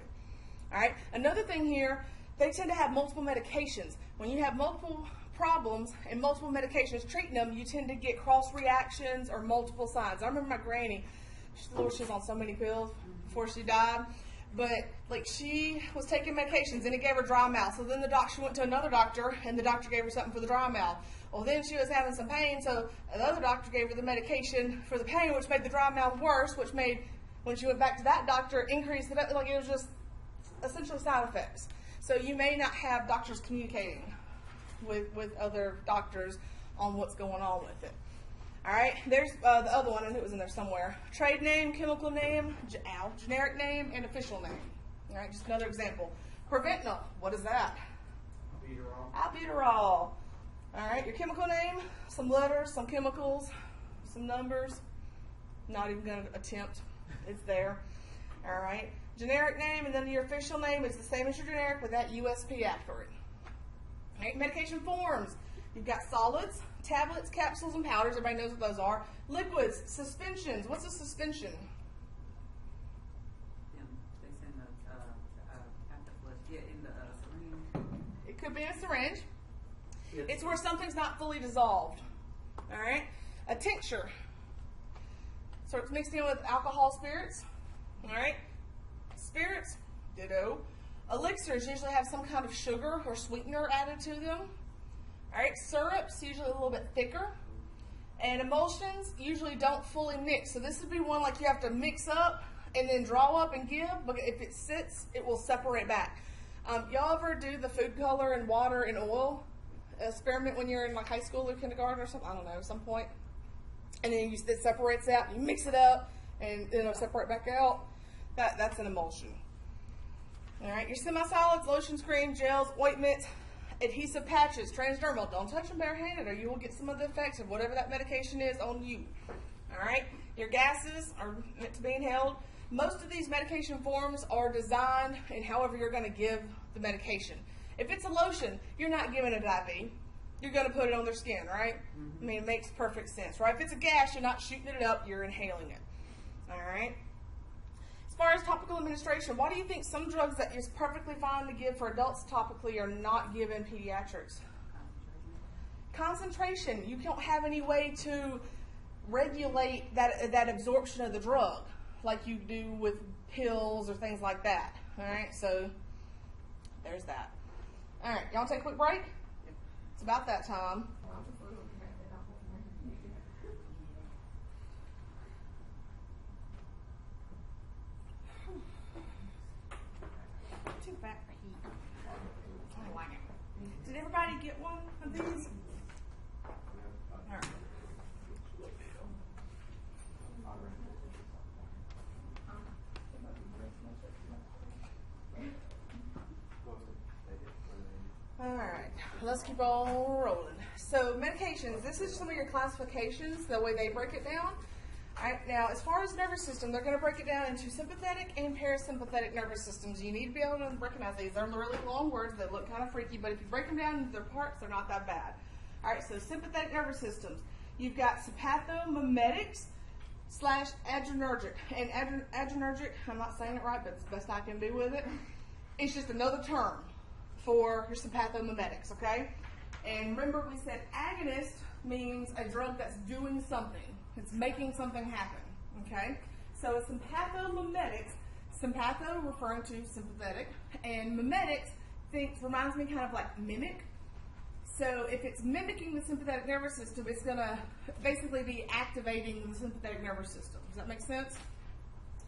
All right, another thing here, they tend to have multiple medications. When you have multiple problems and multiple medications treating them, you tend to get cross reactions or multiple signs. I remember my granny, she was on so many pills before she died, but like she was taking medications and it gave her dry mouth. So then she went to another doctor and the doctor gave her something for the dry mouth. Well, then she was having some pain, so another doctor gave her the medication for the pain, which made the dry mouth worse, which made, when she went back to that doctor, increase it. Like it was just essentially side effects. So you may not have doctors communicating with other doctors on what's going on with it. All right, there's the other one, and it was in there somewhere. Trade name, chemical name, generic name, and official name. All right, just another example. Proventil, what is that? Albuterol. All right, your chemical name, some letters, some chemicals, some numbers. Not even going to attempt. It's there. All right, generic name, and then your official name is the same as your generic with that USP after it. All right, medication forms. You've got solids, tablets, capsules, and powders. Everybody knows what those are. Liquids, suspensions. What's a suspension? They send after flush, in the syringe. It could be in a syringe. It's where something's not fully dissolved. All right? A tincture. So it's mixed in with alcohol spirits. All right? Spirits, ditto. Elixirs usually have some kind of sugar or sweetener added to them. All right? Syrups, usually a little bit thicker. And emulsions usually don't fully mix. So this would be one like you have to mix up and then draw up and give. But if it sits, it will separate back. Y'all ever do the food color and water and oil experiment when you're in like high school or kindergarten or something? I don't know, some point. And then it separates out. You mix it up and it'll separate back out. That's an emulsion. All right, your semi-solids, lotions, cream, gels, ointments, adhesive patches, transdermal. Don't touch them barehanded or you will get some of the effects of whatever that medication is on you. All right, your gases are meant to be inhaled. Most of these medication forms are designed in however you're going to give the medication. If it's a lotion, you're not giving it IV. You're going to put it on their skin, right? I mean, it makes perfect sense, right? If it's a gas, you're not shooting it up, you're inhaling it. All right? As far as topical administration, why do you think some drugs that is perfectly fine to give for adults topically are not given pediatrics? Concentration. You don't have any way to regulate that absorption of the drug like you do with pills or things like that. All right, so there's that. All right, y'all take a quick break? It's about that time. Too fat for heat. I don't like it. Did everybody get one of these? All right. All right, let's keep on rolling. So medications, this is some of your classifications, the way they break it down. All right, now as far as nervous system, they're going to break it down into sympathetic and parasympathetic nervous systems. You need to be able to recognize these. They're really long words that look kind of freaky, but if you break them down into their parts, they're not that bad. All right, so sympathetic nervous systems. You've got sympathomimetics / adrenergic. And adrenergic, I'm not saying it right, but it's the best I can do with it. It's just another term for your sympathomimetics, okay? And remember we said agonist means a drug that's doing something. It's making something happen, okay? So a sympathomimetics, sympatho referring to sympathetic, and mimetics reminds me kind of like mimic. So if it's mimicking the sympathetic nervous system, it's gonna basically be activating the sympathetic nervous system. Does that make sense?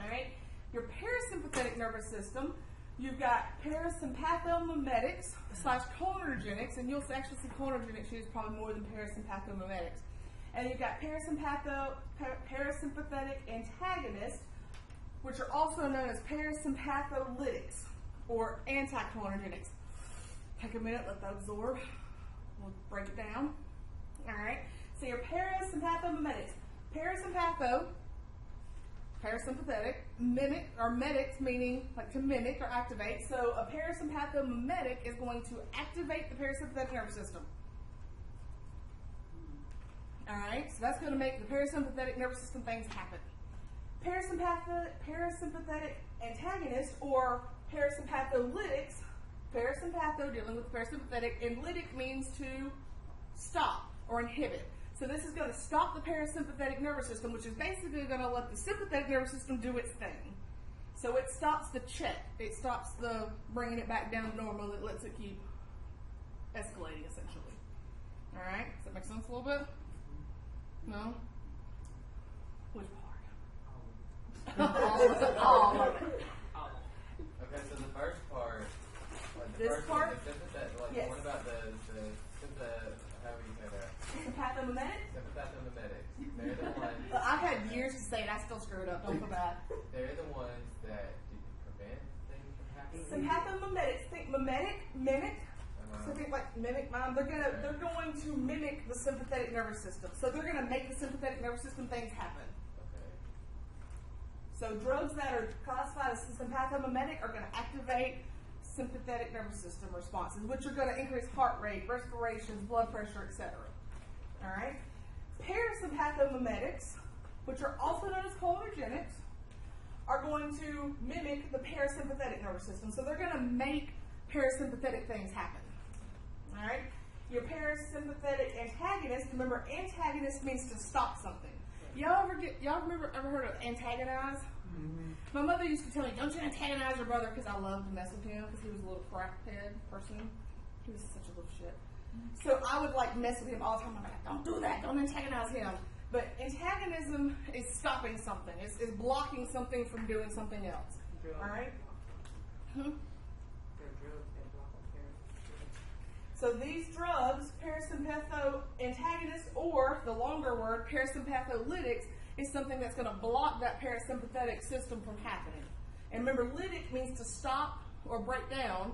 All right, your parasympathetic nervous system, you've got parasympathomimetics / cholinergics, and you'll actually see cholinergics used probably more than parasympathomimetics. And you've got parasympathetic antagonists, which are also known as parasympatholytics or anticholinergics. Take a minute, let that absorb. We'll break it down. All right. So your parasympathomimetics, parasympathetic, mimic or medics meaning like to mimic or activate. So a parasympathomimetic is going to activate the parasympathetic nervous system. All right, so that's going to make the parasympathetic nervous system things happen. Parasympathetic antagonist or parasympatholytics, parasympatho dealing with parasympathetic, and lytic means to stop or inhibit. So this is going to stop the parasympathetic nervous system, which is basically going to let the sympathetic nervous system do its thing. So it stops the check. It stops the bringing it back down to normal. It lets it keep escalating, essentially. All right, does that make sense a little bit? No? Which part? All of it. Okay, so the first This first part? one, the sympathetic, like, Yes. what about the how do you say that? Sympathomimetics? Sympathomimetics. They're the ones. Well, I've had years to say it. I still screw it up. Don't feel bad. They're the ones that prevent things from happening. Sympathomimetics. Think mimetic, mimic. Uh-huh. So think like mimic mime. They're going to mimic the sympathetic nervous system. So they're gonna make the sympathetic nervous system things happen. Okay. So drugs that are classified as sympathomimetic are going to activate sympathetic nervous system responses, which are going to increase heart rate, respirations, blood pressure, etc. All right. Parasympathomimetics, which are also known as cholinergics, are going to mimic the parasympathetic nervous system. So they're going to make parasympathetic things happen. All right. Your parasympathetic antagonist. Remember, antagonist means to stop something. Y'all ever heard of antagonize? Mm-hmm. My mother used to tell me, don't you antagonize your brother, because I loved to mess with him, because he was a little crackhead person. He was such a little shit. So I would like mess with him all the time. I'm like, don't do that, don't antagonize him. But antagonism is stopping something. It's blocking something from doing something else. All right? So these drugs, parasympatho-antagonists, or the longer word, parasympatholytics, is something that's going to block that parasympathetic system from happening. And remember, lytic means to stop or break down.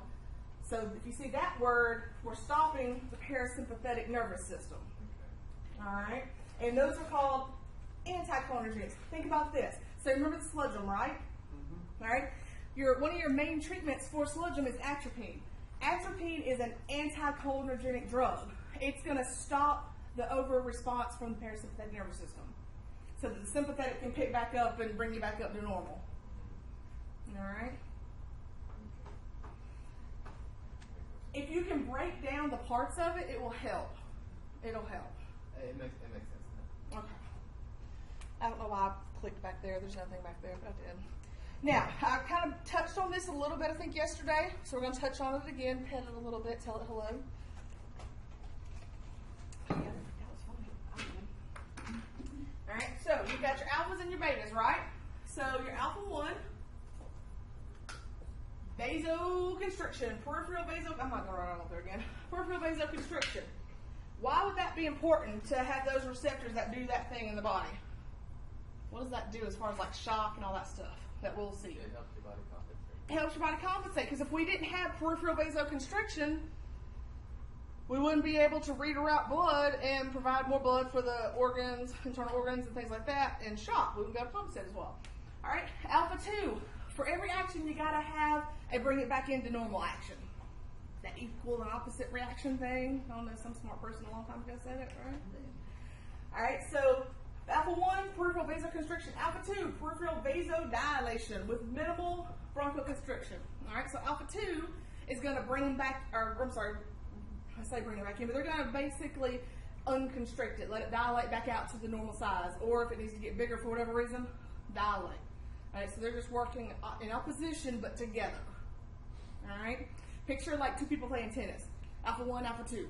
So if you see that word, we're stopping the parasympathetic nervous system. All right? And those are called anticholinergics. Think about this. So remember the sludgem, right? Mm-hmm. All right? One of your main treatments for sludgem is atropine. Atropine is an anticholinergic drug. It's going to stop the over-response from the parasympathetic nervous system, so that the sympathetic can pick back up and bring you back up to normal. All right? If you can break down the parts of it, it will help. It'll help. It makes sense now. Okay. I don't know why I clicked back there. There's nothing back there, but I did. Now, I kind of touched on this a little bit, I think, yesterday. So we're going to touch on it again, pet it a little bit, tell it hello. Yeah, that was fun. All right, so you've got your alphas and your betas, right? So your alpha 1, vasoconstriction, peripheral I'm not going to run over there again. Peripheral vasoconstriction. Why would that be important to have those receptors that do that thing in the body? What does that do as far as like shock and all that stuff that we'll see? It helps your body compensate. It helps your body compensate, because if we didn't have peripheral vasoconstriction, we wouldn't be able to reroute blood and provide more blood for the organs, internal organs and things like that, and shock. We wouldn't be able to compensate as well. All right, alpha 2. For every action, you got to have a bring it back into normal action. That equal and opposite reaction thing. I don't know, some smart person a long time ago said it, right? All right, so alpha 1, peripheral vasoconstriction. Alpha 2, peripheral vasodilation with minimal bronchoconstriction. All right, so alpha 2 is going to bring them back, or I'm sorry, I say bring it back in, but they're going to basically unconstrict it, let it dilate back out to the normal size, or if it needs to get bigger for whatever reason, dilate. All right, so they're just working in opposition but together. All right, picture like two people playing tennis. Alpha 1, alpha 2.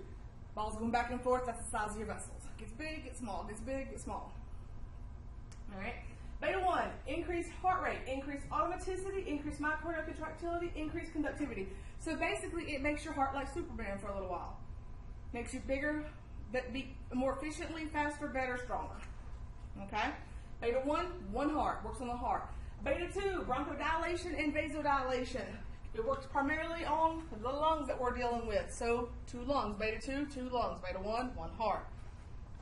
Balls going back and forth, that's the size of your vessels. Gets big, gets small, gets big, gets small. All right. Beta 1, increased heart rate, increased automaticity, increased myocardial contractility, increased conductivity. So basically, it makes your heart like Superman for a little while. Makes you bigger, but be more efficiently, faster, better, stronger. Okay? Beta 1, one heart, works on the heart. Beta 2, bronchodilation and vasodilation. It works primarily on the lungs that we're dealing with. So 2 lungs, beta 2, 2 lungs. Beta 1, one heart.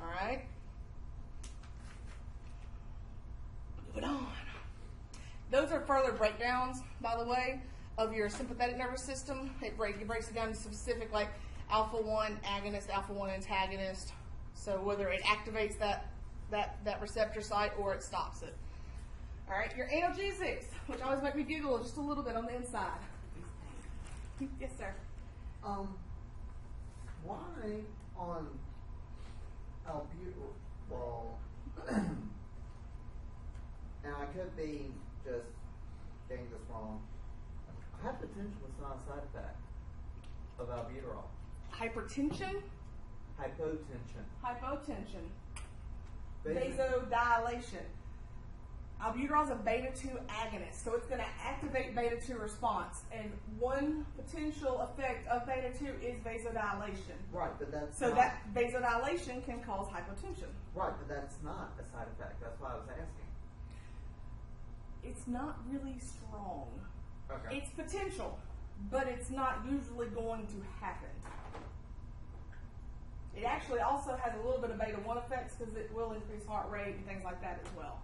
All right? Moving on. Those are further breakdowns, by the way, of your sympathetic nervous system. It breaks it down to specific, like alpha 1 agonist, alpha 1 antagonist. So whether it activates that receptor site or it stops it. All right, your analgesics, which always make me giggle just a little bit on the inside. Yes, sir. Why on albuterol, and I could be just getting this wrong, hypertension was not a side effect of albuterol. Hypertension, Hypotension. hypotension, vasodilation. Albuterol is a beta-2 agonist, so it's going to activate beta-2 response. And one potential effect of beta-2 is vasodilation. Right, but that's So not, that vasodilation can cause hypotension. right, but that's not a side effect. That's why I was asking. It's not really strong. Okay. It's potential, but it's not usually going to happen. It actually also has a little bit of beta-1 effects because it will increase heart rate and things like that as well.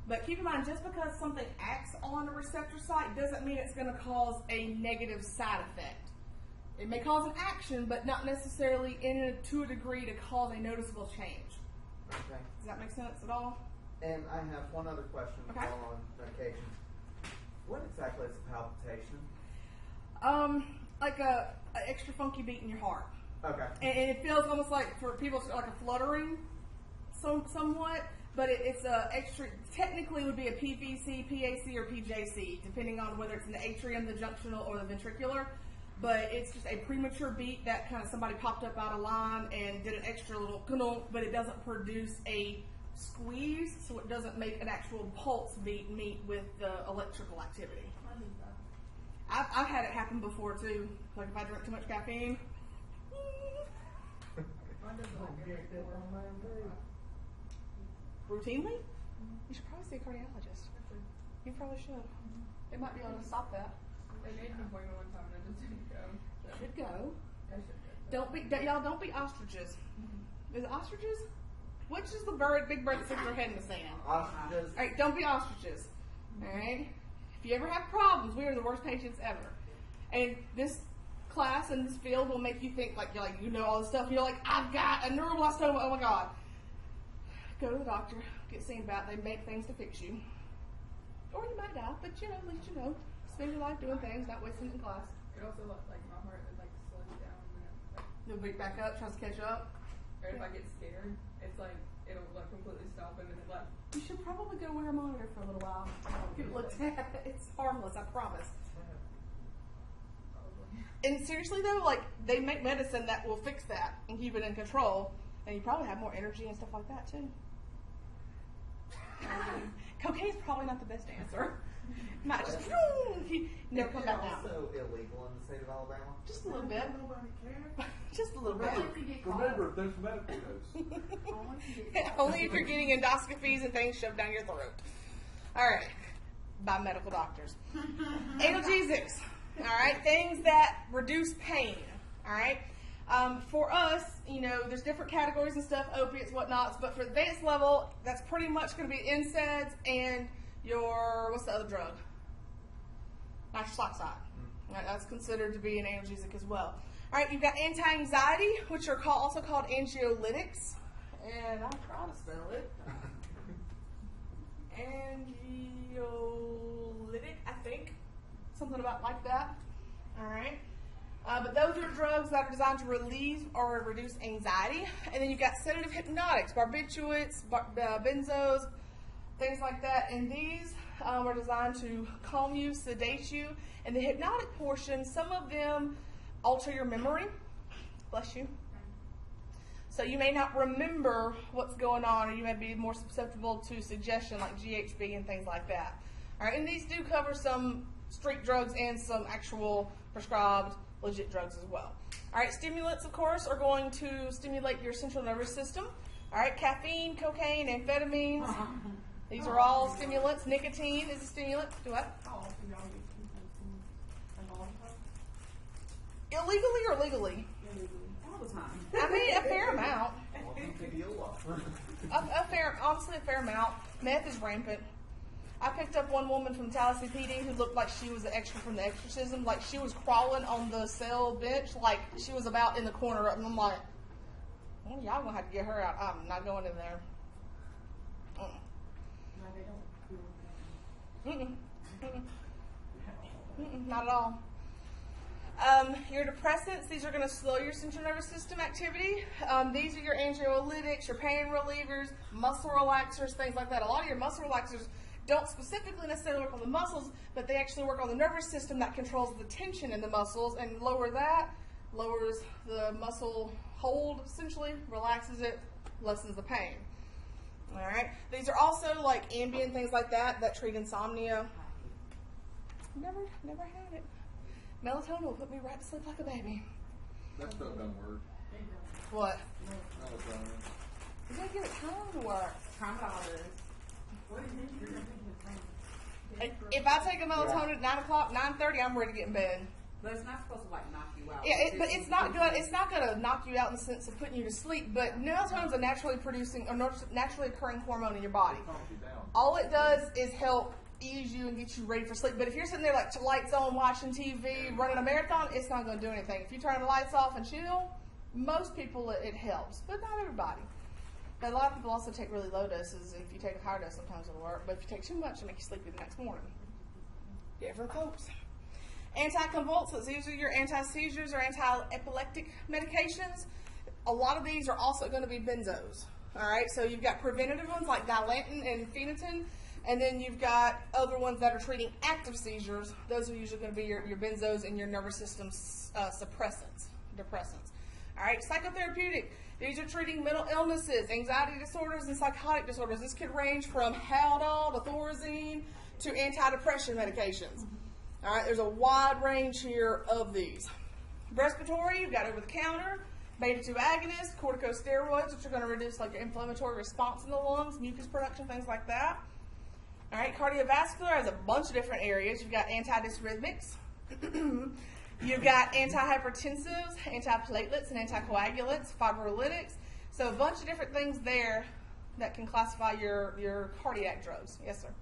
But keep in mind, just because something acts on a receptor site doesn't mean it's going to cause a negative side effect. It may cause an action, but not necessarily to a degree to cause a noticeable change. Okay. Does that make sense at all? And I have one other question Okay. on medication. What exactly is a palpitation? Like a extra funky beat in your heart. Okay. And it feels almost like, for people, it's like a fluttering somewhat, but it's a extra, technically it would be a PVC, PAC, or PJC, depending on whether it's in the atrium, the junctional, or the ventricular. But it's just a premature beat that kind of somebody popped up out of line and did an extra little, but it doesn't produce a squeeze, so it doesn't make an actual pulse beat meet with the electrical activity. Why is that? I've had it happen before too, like if I drink too much caffeine. Why does it like every 4 months? Routinely? You should probably see a cardiologist. You probably should. They might be able to stop that. They made an appointment one time and I just didn't go. So Should go. I should go. Y'all don't be ostriches. Is it ostriches? Which is the big bird that sticks their head in the sand? Ostriches. Alright, don't be ostriches. Alright? If you ever have problems, we are the worst patients ever. And this class and this field will make you think like you know all this stuff. You're like, I've got a neuroblastoma, oh my god. Go to the doctor, get seen about it. They make things to fix you. Or you might die, but at least you know. Spend your life doing things, not wasting it in class. It also like my heart it like slows down when it's like, You'll beat back up, tries to catch up. or if I get scared, it's like it'll like completely stop and then it like You should probably go wear a monitor for a little while. Get it looked at. It's harmless, I promise. probably. And seriously though, like they make medicine that will fix that and keep it in control, and you probably have more energy and stuff like that too. Cocaine's probably not the best answer. Might just never come back down. Also illegal in the state of Alabama. Just a little bit. Nobody cares. Just a little bit. Only if you get caught. Remember, there's medical dose. Only if you get caught. Only if you're getting endoscopies and things shoved down your throat. All right, by medical doctors. Analgesics. All right, things that reduce pain. All right. For us, there's different categories and stuff, opiates, whatnots, but for advanced level, that's pretty much going to be NSAIDs and what's the other drug? Nitrous oxide. All right, that's considered to be an analgesic as well. All right, you've got anti-anxiety, which are also called anxiolytics, and I'll try to spell it. Anxiolytic, I think. Something about like that. All right. But those are drugs that are designed to relieve or reduce anxiety. And then you've got sedative hypnotics, barbiturates, benzos, things like that. And these are designed to calm you, sedate you. And the hypnotic portion, some of them alter your memory. Bless you. So you may not remember what's going on, or you may be more susceptible to suggestion like GHB and things like that. All right, and these do cover some street drugs and some actual prescribed legit drugs as well. All right, stimulants, of course, are going to stimulate your central nervous system. All right, caffeine, cocaine, amphetamines. These are all stimulants. Nicotine is a stimulant. Do what? How often y'all get involved? Illegally or legally? All the time. I mean, a fair amount. Welcome to Beulah. Honestly, a fair amount. Meth is rampant. I picked up one woman from Tallahassee PD who looked like she was the extra from The Exorcism. Like she was crawling on the cell bench, like she was about in the corner. And I'm like, well, y'all gonna have to get her out. I'm not going in there. No, they don't. Not at all. Your depressants, these are going to slow your central nervous system activity. These are your anxiolytics, your pain relievers, muscle relaxers, things like that. A lot of your muscle relaxers don't specifically necessarily work on the muscles, but they actually work on the nervous system that controls the tension in the muscles, and lowers the muscle hold, essentially, relaxes it, lessens the pain. All right. These are also like Ambien, things like that treat insomnia. Never had it. Melatonin will put me right to sleep like a baby. That stuff doesn't work. What? Melatonin. You gotta give it time to work. Tramadol is. What do you think you're gonna think of If I take a melatonin at 9 o'clock, 9:30, I'm ready to get in bed. But it's not supposed to like knock you out. Yeah, but it's not good. It's not going to knock you out in the sense of putting you to sleep. But melatonin is a naturally producing or naturally occurring hormone in your body. Calms you down. All it does is help ease you and get you ready for sleep. But if you're sitting there like lights on, watching TV, running a marathon, it's not going to do anything. If you turn the lights off and chill, most people it helps, but not everybody. But a lot of people also take really low doses. If you take a higher dose, sometimes it'll work. But if you take too much, it'll make you sleepy the next morning. Different folks. Anticonvulsants, these are your anti-seizures or anti-epileptic medications. A lot of these are also going to be benzos. All right, so you've got preventative ones like Dilantin and Phenytoin, and then you've got other ones that are treating active seizures. Those are usually going to be your benzos and your nervous system depressants. All right, psychotherapeutic. These are treating mental illnesses, anxiety disorders, and psychotic disorders. This could range from Haldol to Thorazine to antidepressant medications. All right, there's a wide range here of these. Respiratory, you've got over-the-counter, beta-2 agonists, corticosteroids, which are going to reduce like your inflammatory response in the lungs, mucus production, things like that. All right, cardiovascular has a bunch of different areas. You've got antidysrhythmics. You've got antihypertensives, antiplatelets, and anticoagulants, fibrolytics. So a bunch of different things there that can classify your cardiac drugs. Yes, sir.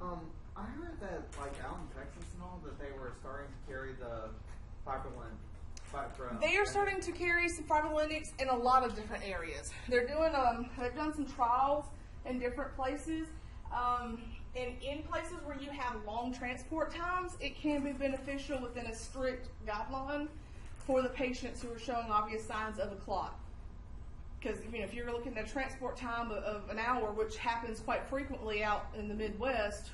I heard that, like, out in Texas and all, that they were starting to carry the They are starting to carry some fibrolytics in a lot of different areas. They've done some trials in different places. And in places where you have long transport times, it can be beneficial within a strict guideline for the patients who are showing obvious signs of a clot. Because if you're looking at a transport time of an hour, which happens quite frequently out in the Midwest,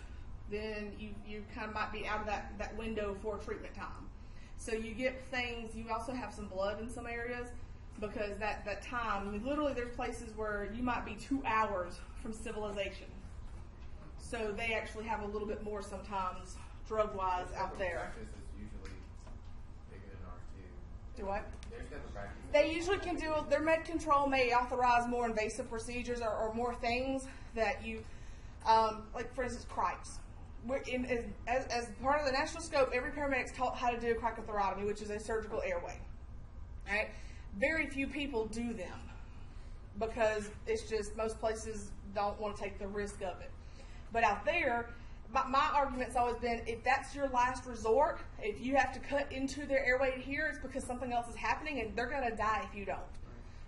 then you kind of might be out of that window for treatment time. So you get things, you also have some blood in some areas because that time, I mean, literally there's places where you might be 2 hours from civilization. So they actually have a little bit more sometimes drug-wise out there. Practice is usually bigger than ours too. Do what? There's different practices. They usually can do, their med control may authorize more invasive procedures or more things that you, like for instance, cripes. As part of the national scope, every paramedic's taught how to do a cricothyrotomy, which is a surgical airway. Right? Very few people do them because it's just most places don't want to take the risk of it. But out there, my argument's always been, if that's your last resort, if you have to cut into their airway here, it's because something else is happening and they're going to die if you don't.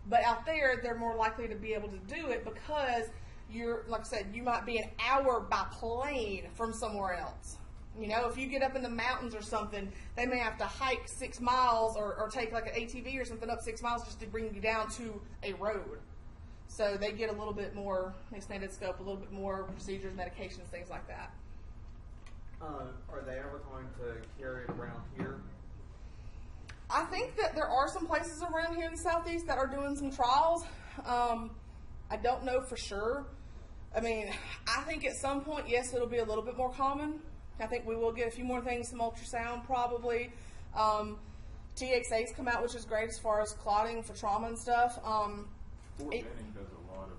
But out there, they're more likely to be able to do it because you're, like I said, you might be an hour by plane from somewhere else. You know, if you get up in the mountains or something, they may have to hike 6 miles or take like an ATV or something up 6 miles just to bring you down to a road. So they get a little bit more expanded scope, a little bit more procedures, medications, things like that. Are they ever going to carry it around here? I think that there are some places around here in the Southeast that are doing some trials. I don't know for sure. I mean, I think at some point, yes, it'll be a little bit more common. I think we will get a few more things, some ultrasound probably. TXA's come out, which is great as far as clotting for trauma and stuff. Fort Benning does a lot of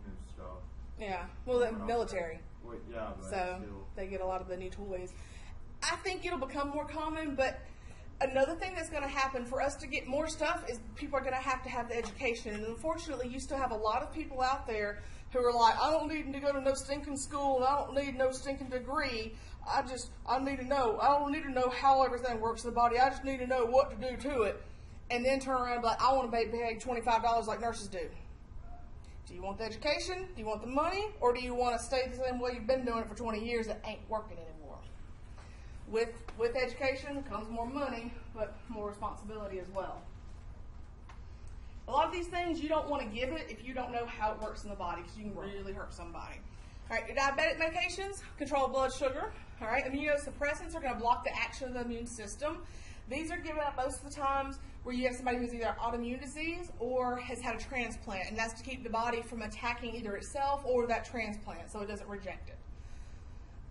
new stuff. Yeah, well, the military. Well, yeah, but So still. they get a lot of the new toys. I think it'll become more common, but another thing that's going to happen for us to get more stuff is people are going to have the education. And unfortunately, you still have a lot of people out there who are like, I don't need to go to no stinking school, and I don't need no stinking degree. I need to know. I don't need to know how everything works in the body. I just need to know what to do to it. And then turn around and be like, I want to be paid $25 like nurses do. Do you want the education? Do you want the money? Or do you want to stay the same way you've been doing it for 20 years that ain't working anymore? With education comes more money, but more responsibility as well. A lot of these things you don't want to give it if you don't know how it works in the body, because you can really hurt somebody. All right, your diabetic medications control blood sugar. All right, immunosuppressants are going to block the action of the immune system. These are given out most of the times where you have somebody who's either autoimmune disease or has had a transplant, and that's to keep the body from attacking either itself or that transplant so it doesn't reject it.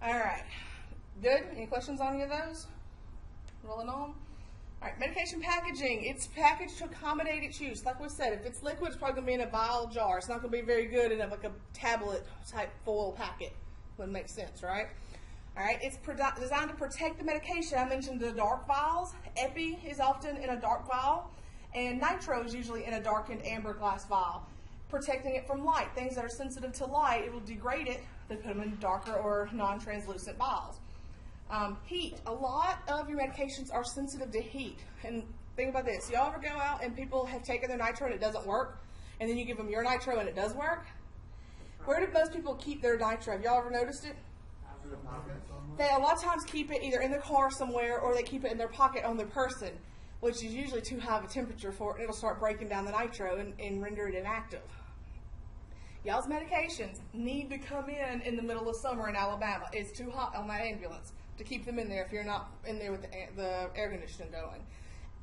All right. Good? Any questions on any of those? Rolling on? All right, medication packaging. It's packaged to accommodate its use. Like we said, if it's liquid, it's probably going to be in a vial jar. It's not going to be very good in like a tablet type foil packet. Wouldn't make sense, right? All right, it's designed to protect the medication. I mentioned the dark vials. Epi is often in a dark vial, and nitro is usually in a darkened amber glass vial, protecting it from light. Things that are sensitive to light, it will degrade it. They put them in darker or non-translucent vials. Heat. A lot of your medications are sensitive to heat. And think about this. Y'all ever go out and people have taken their nitro and it doesn't work? And then you give them your nitro and it does work? Where do most people keep their nitro? Have y'all ever noticed it? They a lot of times keep it either in their car somewhere or they keep it in their pocket on their person, which is usually too high of a temperature for it. It'll start breaking down the nitro and render it inactive. Y'all's medications need to come in the middle of summer in Alabama. It's too hot on that ambulance to keep them in there if you're not in there with the air conditioning going.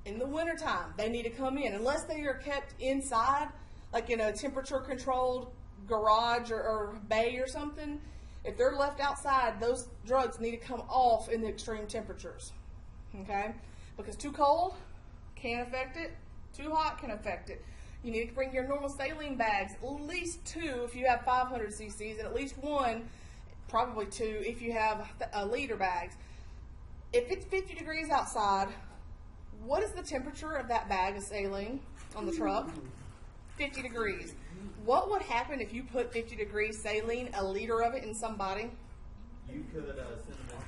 In the wintertime, they need to come in. Unless they are kept inside, like in a temperature-controlled garage or bay or something, if they're left outside, those drugs need to come off in the extreme temperatures, okay? Because too cold can affect it, too hot can affect it. You need to bring your normal saline bags, at least 2 if you have 500 cc's, and at least 1, probably 2 if you have liter bags. If it's 50 degrees outside, what is the temperature of that bag of saline on the truck? 50 degrees. What would happen if you put 50 degrees saline, a liter of it, in somebody? You could send them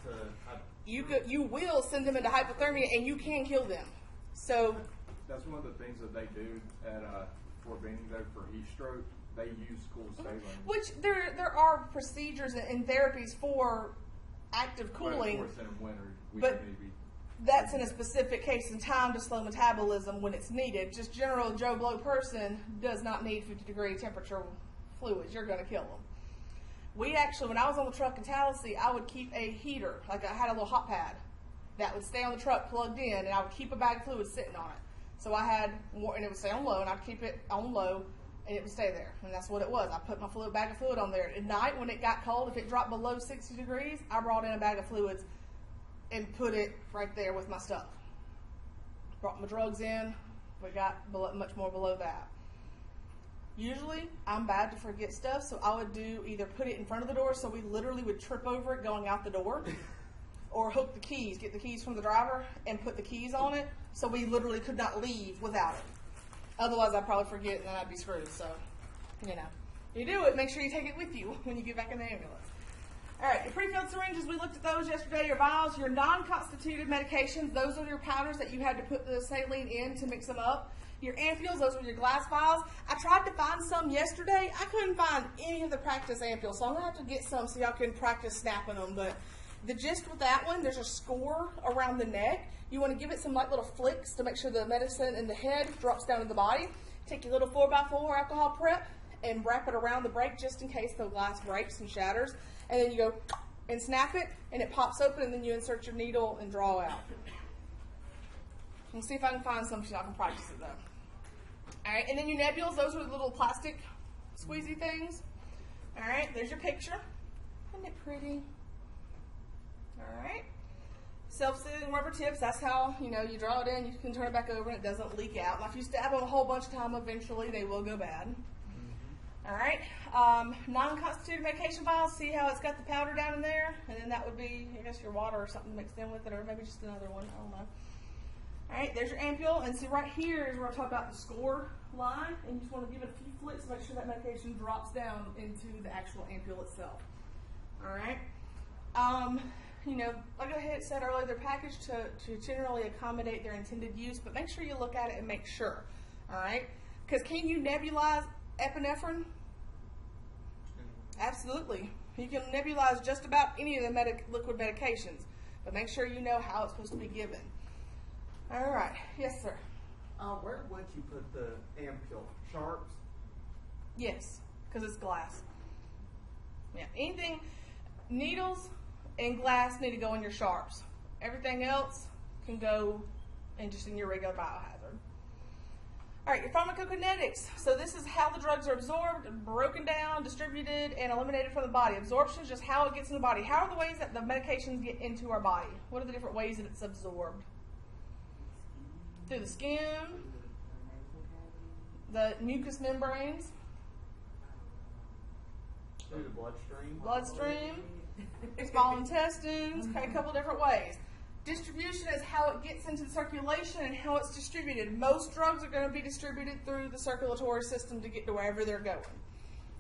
into You will send them into hypothermia, and you can kill them. So That's one of the things that they do at Fort Benning though for heat stroke. They use cool saline. which there are procedures and therapies for active But cooling. of course, in winter, we But- maybe. That's in a specific case in time to slow metabolism when it's needed. Just general Joe Blow person does not need 50-degree temperature fluids. You're going to kill them. We actually, when I was on the truck in Tallahassee, I would keep a heater. Like I had a little hot pad that would stay on the truck plugged in, and I would keep a bag of fluid sitting on it. So I had more, and it would stay on low, and I'd keep it on low, and it would stay there. And that's what it was. I put my bag of fluid on there. At night, when it got cold, if it dropped below 60 degrees, I brought in a bag of fluids and put it right there with my stuff. Brought my drugs in. We got much more below that. Usually, I'm bad to forget stuff, so I would do either put it in front of the door so we literally would trip over it going out the door, or hook the keys, get the keys from the driver, and put the keys on it so we literally could not leave without it. Otherwise, I'd probably forget and then I'd be screwed. So, you do it, make sure you take it with you when you get back in the ambulance. All right, your pre-filled syringes, we looked at those yesterday. Your vials, your non-constituted medications, those are your powders that you had to put the saline in to mix them up. Your ampules, those were your glass vials. I tried to find some yesterday. I couldn't find any of the practice ampules, so I'm going to have to get some so y'all can practice snapping them. But the gist with that one, there's a score around the neck. You want to give it some like little flicks to make sure the medicine in the head drops down to the body. Take your little 4x4 alcohol prep and wrap it around the break just in case the glass breaks and shatters. And then you go and snap it, and it pops open, and then you insert your needle and draw out. Let's see if I can find some so I can practice it, though. All right, and then your nebules, those are the little plastic squeezy things. All right, there's your picture. Isn't it pretty? All right. Self-sealing rubber tips, that's how, you draw it in, you can turn it back over, and it doesn't leak out. Now, if you stab them a whole bunch of time, eventually they will go bad. All right, non-constituted medication vials, see how it's got the powder down in there? And then that would be, I guess, your water or something mixed in with it, or maybe just another one, I don't know. All right, there's your ampule, and see right here is where I talk about the score line, and you just want to give it a few flicks to make sure that medication drops down into the actual ampule itself. All right, like I had said earlier, they're packaged to generally accommodate their intended use, but make sure you look at it and make sure, all right? Because can you nebulize epinephrine? Absolutely. You can nebulize just about any of the liquid medications, but make sure you know how it's supposed to be given. All right. Yes, sir. Where would you put the ampule? Sharps? Yes, because it's glass. Yeah. Anything, needles and glass need to go in your sharps. Everything else can go and just in your regular biohazard. All right, your pharmacokinetics. So this is how the drugs are absorbed, broken down, distributed, and eliminated from the body. Absorption is just how it gets in the body. How are the ways that the medications get into our body? What are the different ways that it's absorbed? Through the skin, the mucous membranes, Through the bloodstream, small intestines, okay, a couple different ways. Distribution is how it gets into the circulation and how it's distributed. Most drugs are going to be distributed through the circulatory system to get to wherever they're going.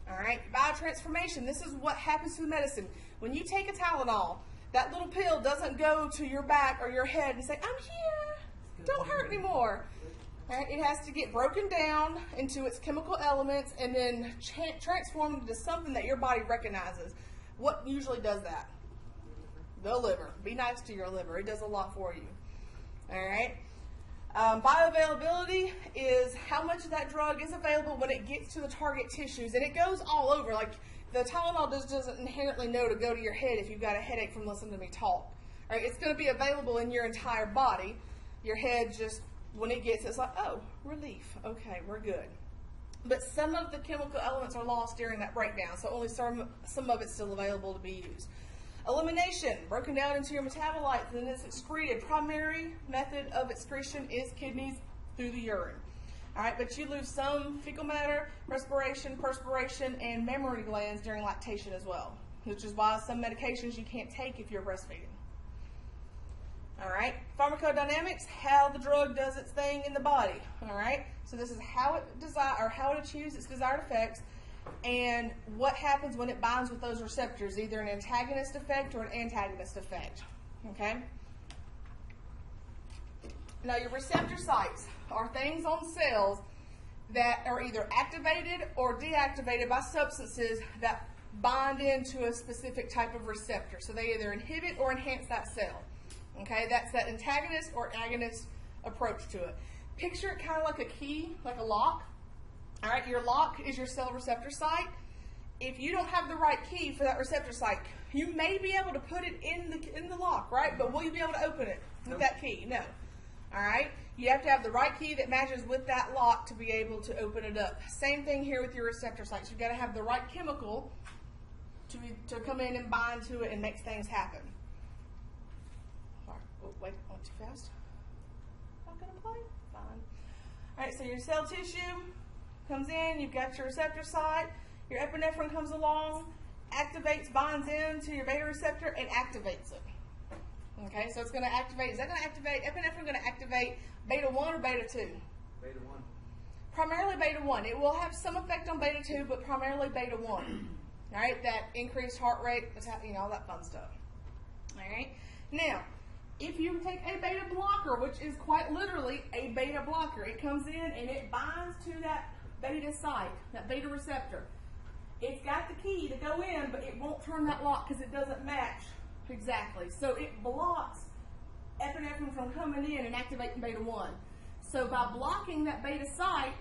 All right, biotransformation. This is what happens to the medicine. When you take a Tylenol, that little pill doesn't go to your back or your head and say, I'm here, don't hurt anymore. All right, it has to get broken down into its chemical elements and then transformed into something that your body recognizes. What usually does that? The liver. Be nice to your liver. It does a lot for you. All right. Bioavailability is how much of that drug is available when it gets to the target tissues, and it goes all over. Like the Tylenol doesn't inherently know to go to your head if you've got a headache from listening to me talk. All right, it's going to be available in your entire body. Your head just, when it gets, it's like, oh, relief. Okay, we're good. But some of the chemical elements are lost during that breakdown, so only some of it's still available to be used. Elimination, broken down into your metabolites, and then it's excreted. Primary method of excretion is kidneys through the urine. All right, but you lose some fecal matter, respiration, perspiration, and mammary glands during lactation as well, which is why some medications you can't take if you're breastfeeding. All right, pharmacodynamics, how the drug does its thing in the body. All right, so this is how it achieves its desired effects, and what happens when it binds with those receptors, either an antagonist effect or an antagonist effect. Okay. Now, your receptor sites are things on cells that are either activated or deactivated by substances that bind into a specific type of receptor. So they either inhibit or enhance that cell. Okay, that's that antagonist or agonist approach to it. Picture it kind of like a key, like a lock. All right, your lock is your cell receptor site. If you don't have the right key for that receptor site, you may be able to put it in the lock, right? But will you be able to open it with that key? No. All right, you have to have the right key that matches with that lock to be able to open it up. Same thing here with your receptor sites. You've got to have the right chemical to come in and bind to it and make things happen. Oh, wait, I went too fast. Not gonna play? Fine. All right, so your cell tissue comes in, you've got your receptor site, your epinephrine comes along, activates, binds into your beta receptor, and activates it. Okay, so it's going to activate, is that going to activate, epinephrine going to activate beta 1 or beta 2? Beta 1. Primarily beta 1. It will have some effect on beta 2, but primarily beta 1. All right, that increased heart rate, all that fun stuff. All right, now, if you take a beta blocker, which is quite literally a beta blocker, it comes in and it binds to that beta site, that beta receptor. It's got the key to go in, but it won't turn that lock because it doesn't match exactly. So it blocks epinephrine from coming in and activating beta 1. So by blocking that beta site,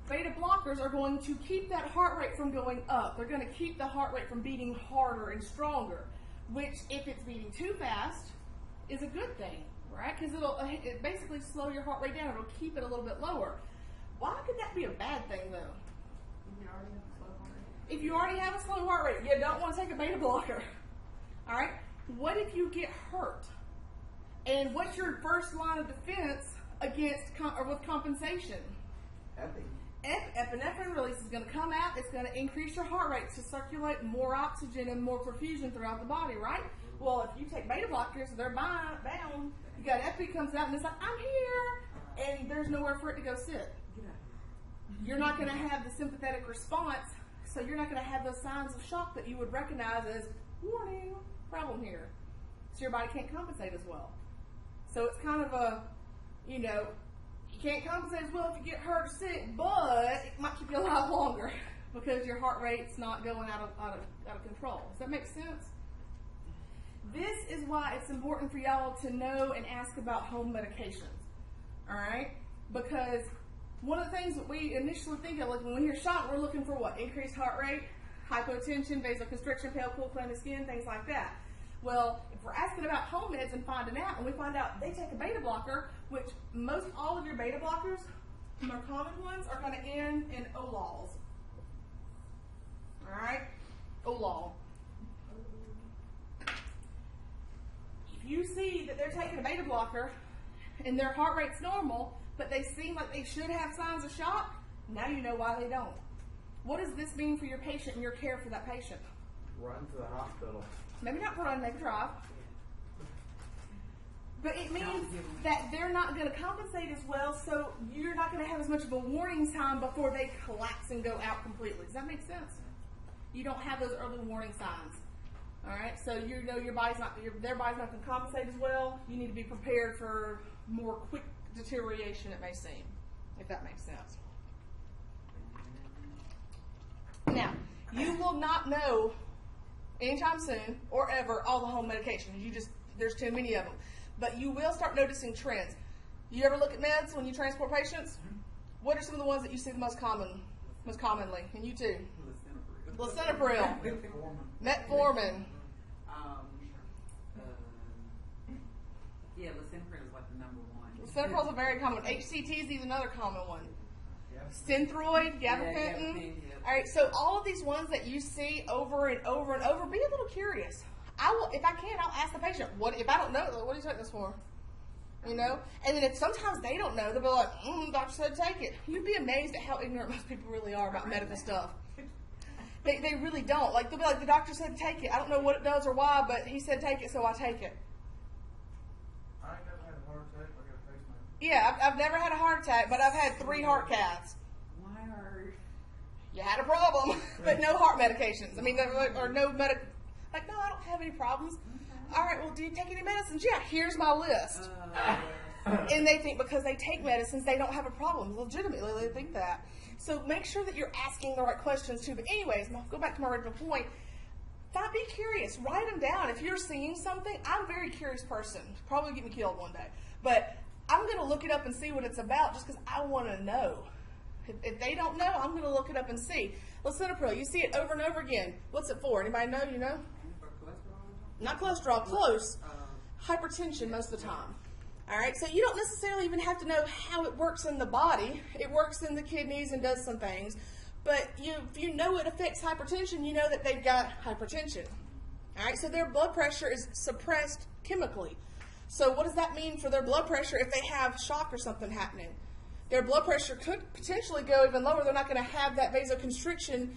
beta blockers are going to keep that heart rate from going up. They're going to keep the heart rate from beating harder and stronger, which if it's beating too fast is a good thing, right? Because it'll basically slow your heart rate down. It'll keep it a little bit lower. Why could that be a bad thing, though? If you already have a slow heart rate, you don't want to take a beta blocker. All right? What if you get hurt? And what's your first line of defense against or with compensation? Epinephrine release is going to come out. It's going to increase your heart rate to circulate more oxygen and more perfusion throughout the body, right? Well, if you take beta blockers, they're bound. You got epi comes out and it's like, I'm here, and there's nowhere for it to go sit. You're not going to have the sympathetic response, so you're not going to have those signs of shock that you would recognize as, warning, problem here. So your body can't compensate as well. So it's kind of a, you can't compensate as well if you get hurt or sick, but it might keep you alive longer because your heart rate's not going out of control. Does that make sense? This is why it's important for y'all to know and ask about home medications. All right? Because one of the things that we initially think of, like when we hear shock, we're looking for what? Increased heart rate, hypotension, vasoconstriction, pale, cool, clammy skin, things like that. Well, if we're asking about home meds and finding out, and we find out they take a beta blocker, which most all of your beta blockers, the more common ones, are going to end in olols. All right, olol. If you see that they're taking a beta blocker and their heart rate's normal, but they seem like they should have signs of shock, now you know why they don't. What does this mean for your patient and your care for that patient? Run to the hospital. Maybe not run, maybe drive. But it means that they're not going to compensate as well, so you're not going to have as much of a warning time before they collapse and go out completely. Does that make sense? You don't have those early warning signs. All right, so you know their body's not going to compensate as well. You need to be prepared for more quick deterioration, it may seem, if that makes sense. Now, you will not know anytime soon or ever all the home medications. There's too many of them. But you will start noticing trends. You ever look at meds when you transport patients? What are some of the ones that you see the most commonly? And you too? Lisinopril. Metformin. Yeah, lisinopril is like the number one. Lisinopril is a very common one. HCTZ is another common one. Synthroid, gabapentin. Yeah. All right, so all of these ones that you see over and over and over, be a little curious. If I can, I'll ask the patient. If I don't know, what are you taking this for? You know? And then if sometimes they don't know, they'll be like, doctor said take it. You'd be amazed at how ignorant most people really are about medical stuff. They really don't. Like, they'll be like, the doctor said take it. I don't know what it does or why, but he said take it, so I take it. I ain't never had a heart attack, but I got a pacemaker. Yeah, I've never had a heart attack, but I've had 3 heart caths. Why are You had a problem, but no heart medications. I mean, or no medic. Like, no, I don't have any problems. All right, well, do you take any medicines? Yeah, here's my list. And they think because they take medicines, they don't have a problem. Legitimately, they think that. So make sure that you're asking the right questions too. But anyways, I'll go back to my original point. Be curious. Write them down. If you're seeing something, I'm a very curious person. Probably get me killed one day. But I'm going to look it up and see what it's about just because I want to know. If they don't know, I'm going to look it up and see. Lisinopril, you see it over and over again. What's it for? Anybody know? You know? Not cholesterol, close. Hypertension most of the time. All right, so you don't necessarily even have to know how it works in the body. It works in the kidneys and does some things. But if you know it affects hypertension, you know that they've got hypertension. All right, so their blood pressure is suppressed chemically. So what does that mean for their blood pressure if they have shock or something happening? Their blood pressure could potentially go even lower. They're not going to have that vasoconstriction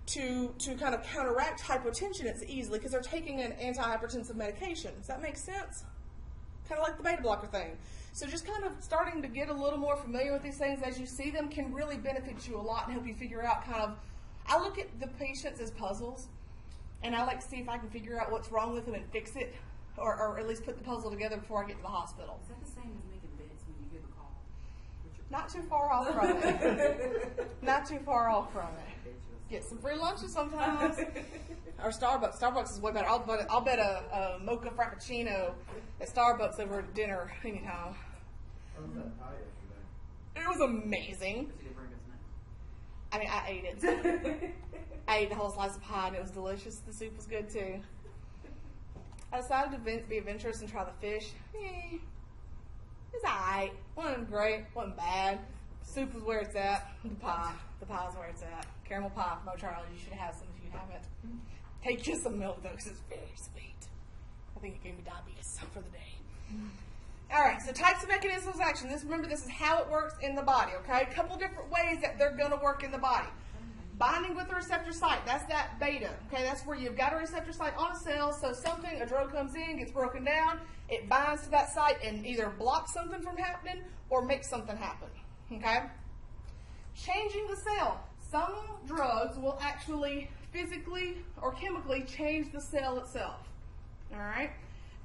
to kind of counteract hypotension as easily because they're taking an antihypertensive medication. Does that make sense? Kind of like the beta blocker thing. So just kind of starting to get a little more familiar with these things as you see them can really benefit you a lot and help you figure out I look at the patients as puzzles, and I like to see if I can figure out what's wrong with them and fix it, or at least put the puzzle together before I get to the hospital. Is that the same as making beds when you get a call? Not too far off from it. Not too far off from it. Get some free lunches sometimes. Or Starbucks. Starbucks is way better. I'll bet a mocha frappuccino at Starbucks over dinner anytime. How was that pie yesterday? It was amazing. I mean, I ate it. I ate the whole slice of pie and it was delicious. The soup was good too. I decided to be adventurous and try the fish. It's alright. Wasn't great. Wasn't bad. Soup is where it's at. The pie is where it's at. Caramel pie from O'Charlie's. You should have some if you haven't. Take just some milk though, because it's very sweet. I think it gave me diabetes for the day. All right, so types of mechanisms of action. Remember, this is how it works in the body, okay? A couple different ways that they're going to work in the body. Binding with the receptor site, that's that beta, okay? That's where you've got a receptor site on a cell, so a drug comes in, gets broken down, it binds to that site and either blocks something from happening or makes something happen, okay? Changing the cell. Some drugs will actually physically or chemically change the cell itself, all right?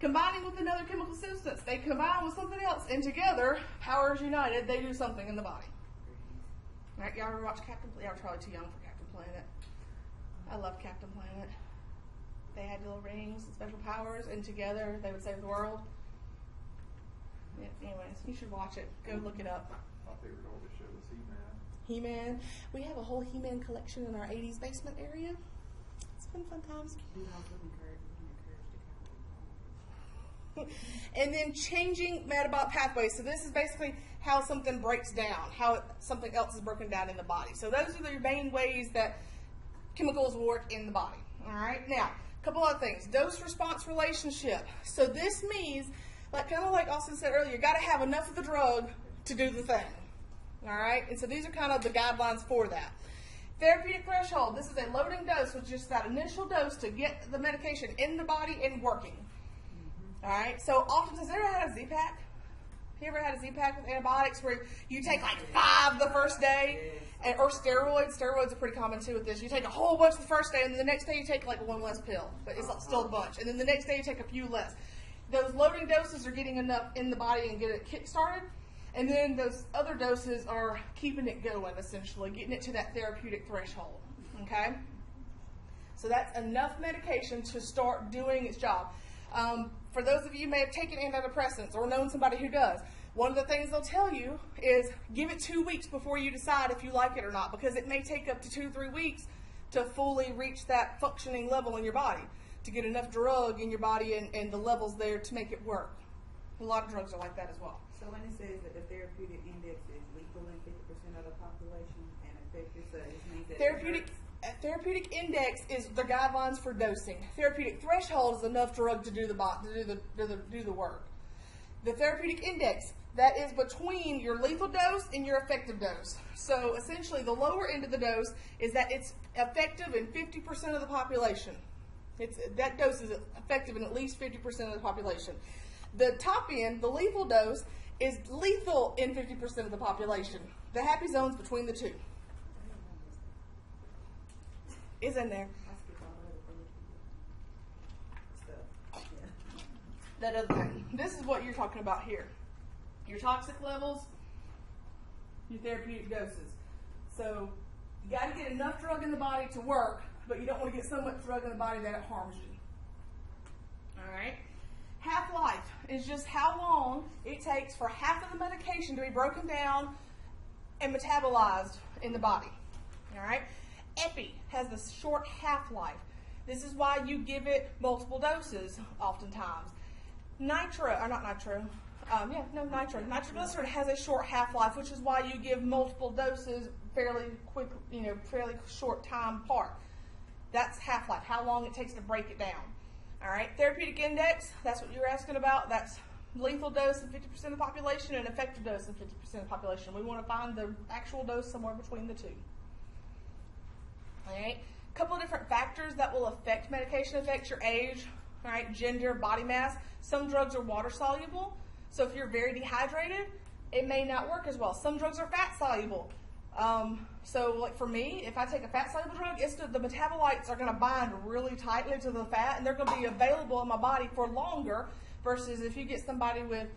Combining with another chemical substance. They combine with something else, and together, powers united, they do something in the body. All right, y'all ever watch Captain Planet? Y'all are probably too young for Captain Planet. I love Captain Planet. They had little rings and special powers, and together they would save the world. Yeah, anyways, you should watch it. Go look it up. My favorite older show was He-Man. He-Man. We have a whole He-Man collection in our 80s basement area. It's been fun times. Do y'all encourage to And then changing metabolic pathways. So this is basically how something breaks down, how something else is broken down in the body. So those are the main ways that chemicals work in the body. All right. Now, a couple other things. Dose-response relationship. So this means, kind of like Austin said earlier, you got to have enough of the drug to do the thing. All right. And so these are kind of the guidelines for that. Therapeutic threshold. This is a loading dose, which is just that initial dose to get the medication in the body and working. All right. So often, has anyone had a Z-Pack? You ever had a Z-Pack with antibiotics where you take like 5 the first day? Or steroids. Steroids are pretty common too with this. You take a whole bunch the first day, and then the next day you take like 1 less pill. But it's still a bunch. And then the next day you take a few less. Those loading doses are getting enough in the body and get it kick-started. And then those other doses are keeping it going, essentially, getting it to that therapeutic threshold. Okay? So that's enough medication to start doing its job. For those of you who may have taken antidepressants or known somebody who does, one of the things they'll tell you is give it 2 weeks before you decide if you like it or not, because it may take up to 2-3 weeks to fully reach that functioning level in your body, to get enough drug in your body and the levels there to make it work. A lot of drugs are like that as well. So when it says that the therapeutic index is lethal in 50% of the population and effective, so it means that Therapeutic index is the guidelines for dosing. Therapeutic threshold is enough drug to do the work. The therapeutic index, that is between your lethal dose and your effective dose. So essentially, the lower end of the dose is that it's effective in 50% of the population. That dose is effective in at least 50% of the population. The top end, the lethal dose, is lethal in 50% of the population. The happy zone's between the two. Is in there. That other thing. This is what you're talking about here. Your toxic levels, your therapeutic doses. So you got to get enough drug in the body to work, but you don't want to get so much drug in the body that it harms you. All right. Half-life is just how long it takes for half of the medication to be broken down and metabolized in the body. All right. Epi has this short half-life. This is why you give it multiple doses oftentimes. Nitroglycerin has a short half-life, which is why you give multiple doses fairly quick, fairly short time apart. That's half-life, how long it takes to break it down. All right, therapeutic index, that's what you're asking about. That's lethal dose in 50% of the population and effective dose in 50% of the population. We want to find the actual dose somewhere between the two. All right, a couple of different factors that will affect medication affect your age, all right, gender, body mass. Some drugs are water soluble, so if you're very dehydrated, it may not work as well. Some drugs are fat soluble. So like for me, if I take a fat soluble drug, the metabolites are going to bind really tightly to the fat, and they're going to be available in my body for longer, versus if you get somebody with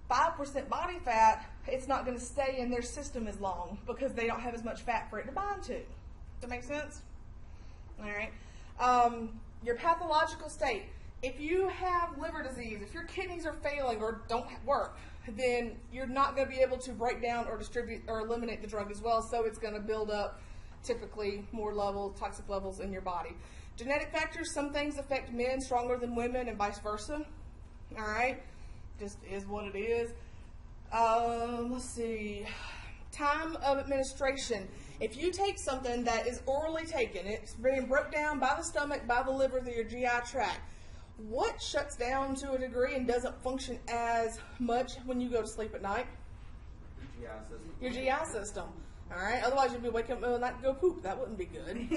5% body fat, it's not going to stay in their system as long because they don't have as much fat for it to bind to. Does that make sense? All right. Your pathological state. If you have liver disease, if your kidneys are failing or don't work, then you're not going to be able to break down or distribute or eliminate the drug as well, so it's going to build up typically more toxic levels in your body. Genetic factors, some things affect men stronger than women and vice versa. All right, just is what it is. Let's see. Time of administration. If you take something that is orally taken, it's being broke down by the stomach, by the liver, through your GI tract. What shuts down to a degree and doesn't function as much when you go to sleep at night? Your GI system. All right. Otherwise, you'd be waking up in the middle of the night and go poop. That wouldn't be good.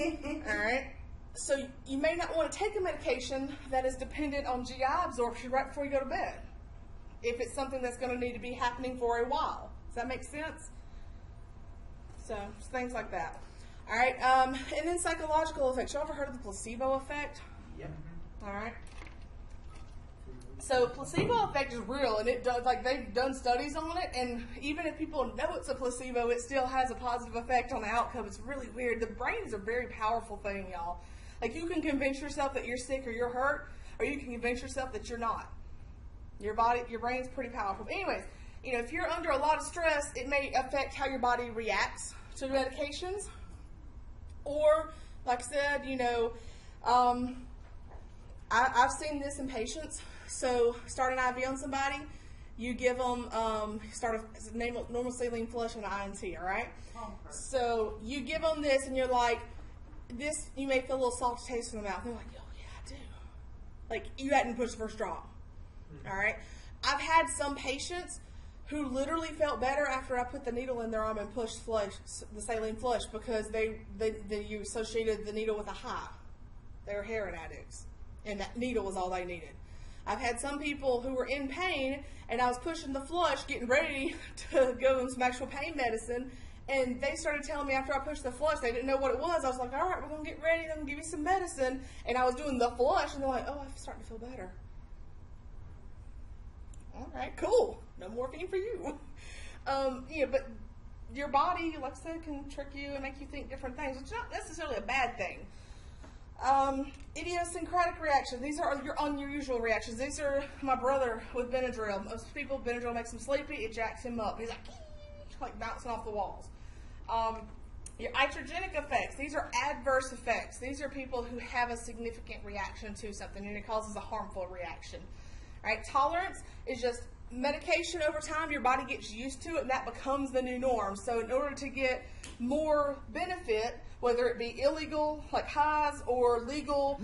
All right. So you may not want to take a medication that is dependent on GI absorption right before you go to bed, if it's something that's going to need to be happening for a while. Does that make sense? So things like that. All right. And then psychological effects. You ever heard of the placebo effect? Yep. All right. So placebo effect is real, and it does, they've done studies on it, and even if people know it's a placebo, it still has a positive effect on the outcome. It's really weird. The brain is a very powerful thing, y'all. Like, you can convince yourself that you're sick or you're hurt, or you can convince yourself that you're not. Your brain's pretty powerful. But anyways, if you're under a lot of stress, it may affect how your body reacts to medications. Or, like I said, I've seen this in patients. So start an IV on somebody, you give them, start a normal saline flush and an INT, all right? So you give them this and you're like, this, you may feel a little soft taste in the mouth. They're like, oh yeah, I do. Like you hadn't pushed the first drop, all right? I've had some patients who literally felt better after I put the needle in their arm and pushed the saline flush because you associated the needle with a high. They were heroin addicts, and that needle was all they needed. I've had some people who were in pain, and I was pushing the flush, getting ready to go on some actual pain medicine, and they started telling me after I pushed the flush, they didn't know what it was. I was like, all right, we're going to get ready, I'm going to give you some medicine. And I was doing the flush, and they're like, oh, I'm starting to feel better. All right, cool. No morphine for you. Yeah, but your body, like I said, can trick you and make you think different things, which is not necessarily a bad thing. Idiosyncratic reactions. These are your unusual reactions. These are my brother with Benadryl. Most people, Benadryl makes him sleepy. It jacks him up. He's like bouncing off the walls. Your iatrogenic effects. These are adverse effects. These are people who have a significant reaction to something, and it causes a harmful reaction. All right. Tolerance is just medication over time. Your body gets used to it, and that becomes the new norm. So in order to get more benefit, whether it be illegal, like highs, or legal,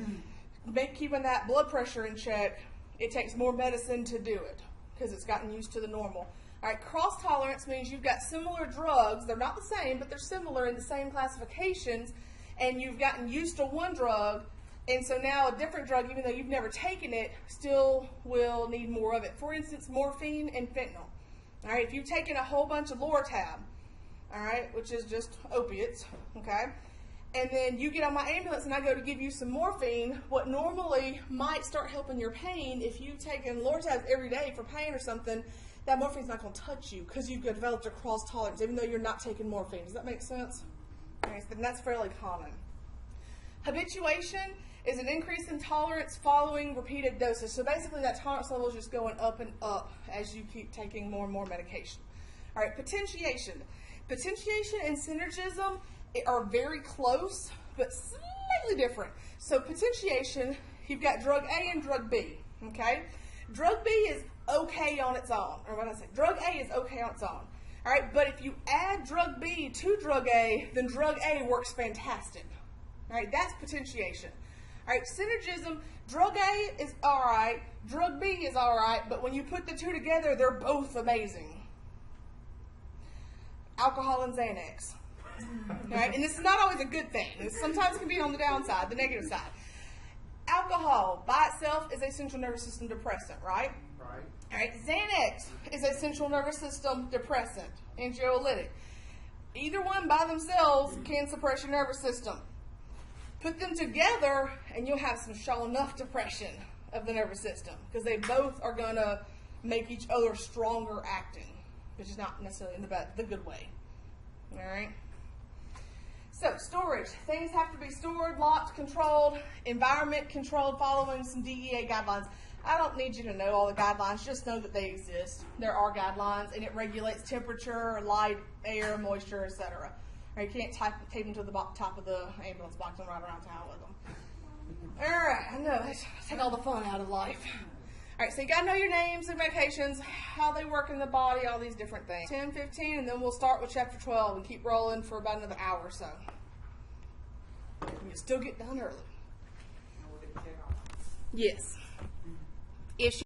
keeping that blood pressure in check, it takes more medicine to do it because it's gotten used to the normal. All right, cross tolerance means you've got similar drugs. They're not the same, but they're similar in the same classifications, and you've gotten used to one drug, and so now a different drug, even though you've never taken it, still will need more of it. For instance, morphine and fentanyl. All right, if you've taken a whole bunch of Lortab, all right, which is just opiates, okay, and then you get on my ambulance and I go to give you some morphine, what normally might start helping your pain, if you've taken Lortab every day for pain or something, that morphine's not going to touch you because you've developed a cross tolerance, even though you're not taking morphine. Does that make sense? Okay, and that's fairly common. Habituation is an increase in tolerance following repeated doses. So basically that tolerance level is just going up and up as you keep taking more and more medication. All right, potentiation. Potentiation and synergism are very close, but slightly different. So potentiation, you've got drug A and drug B, okay? Drug B is okay on its own, or what I say, drug A is okay on its own. All right, but if you add drug B to drug A, then drug A works fantastic. All right, that's potentiation. All right, synergism, drug A is all right, drug B is all right, but when you put the two together, they're both amazing. Alcohol and Xanax. All right, and this is not always a good thing. It sometimes can be on the downside, the negative side. Alcohol by itself is a central nervous system depressant, right? Right. All right, Xanax is a central nervous system depressant, anxiolytic. Either one by themselves can suppress your nervous system. Put them together and you'll have some show enough depression of the nervous system because they both are going to make each other stronger acting, which is not necessarily in the good way. All right? So, storage. Things have to be stored, locked, controlled, environment controlled, following some DEA guidelines. I don't need you to know all the guidelines, just know that they exist. There are guidelines, and it regulates temperature, light, air, moisture, etc. Or you can't tape them to the top of the ambulance box and ride around town with them. All right, I know, take all the fun out of life. All right, so you got to know your names and medications, how they work in the body, all these different things. 10, 15, and then we'll start with chapter 12 and keep rolling for about another hour or so. You'll still get done early. And we're going to check off. Yes. If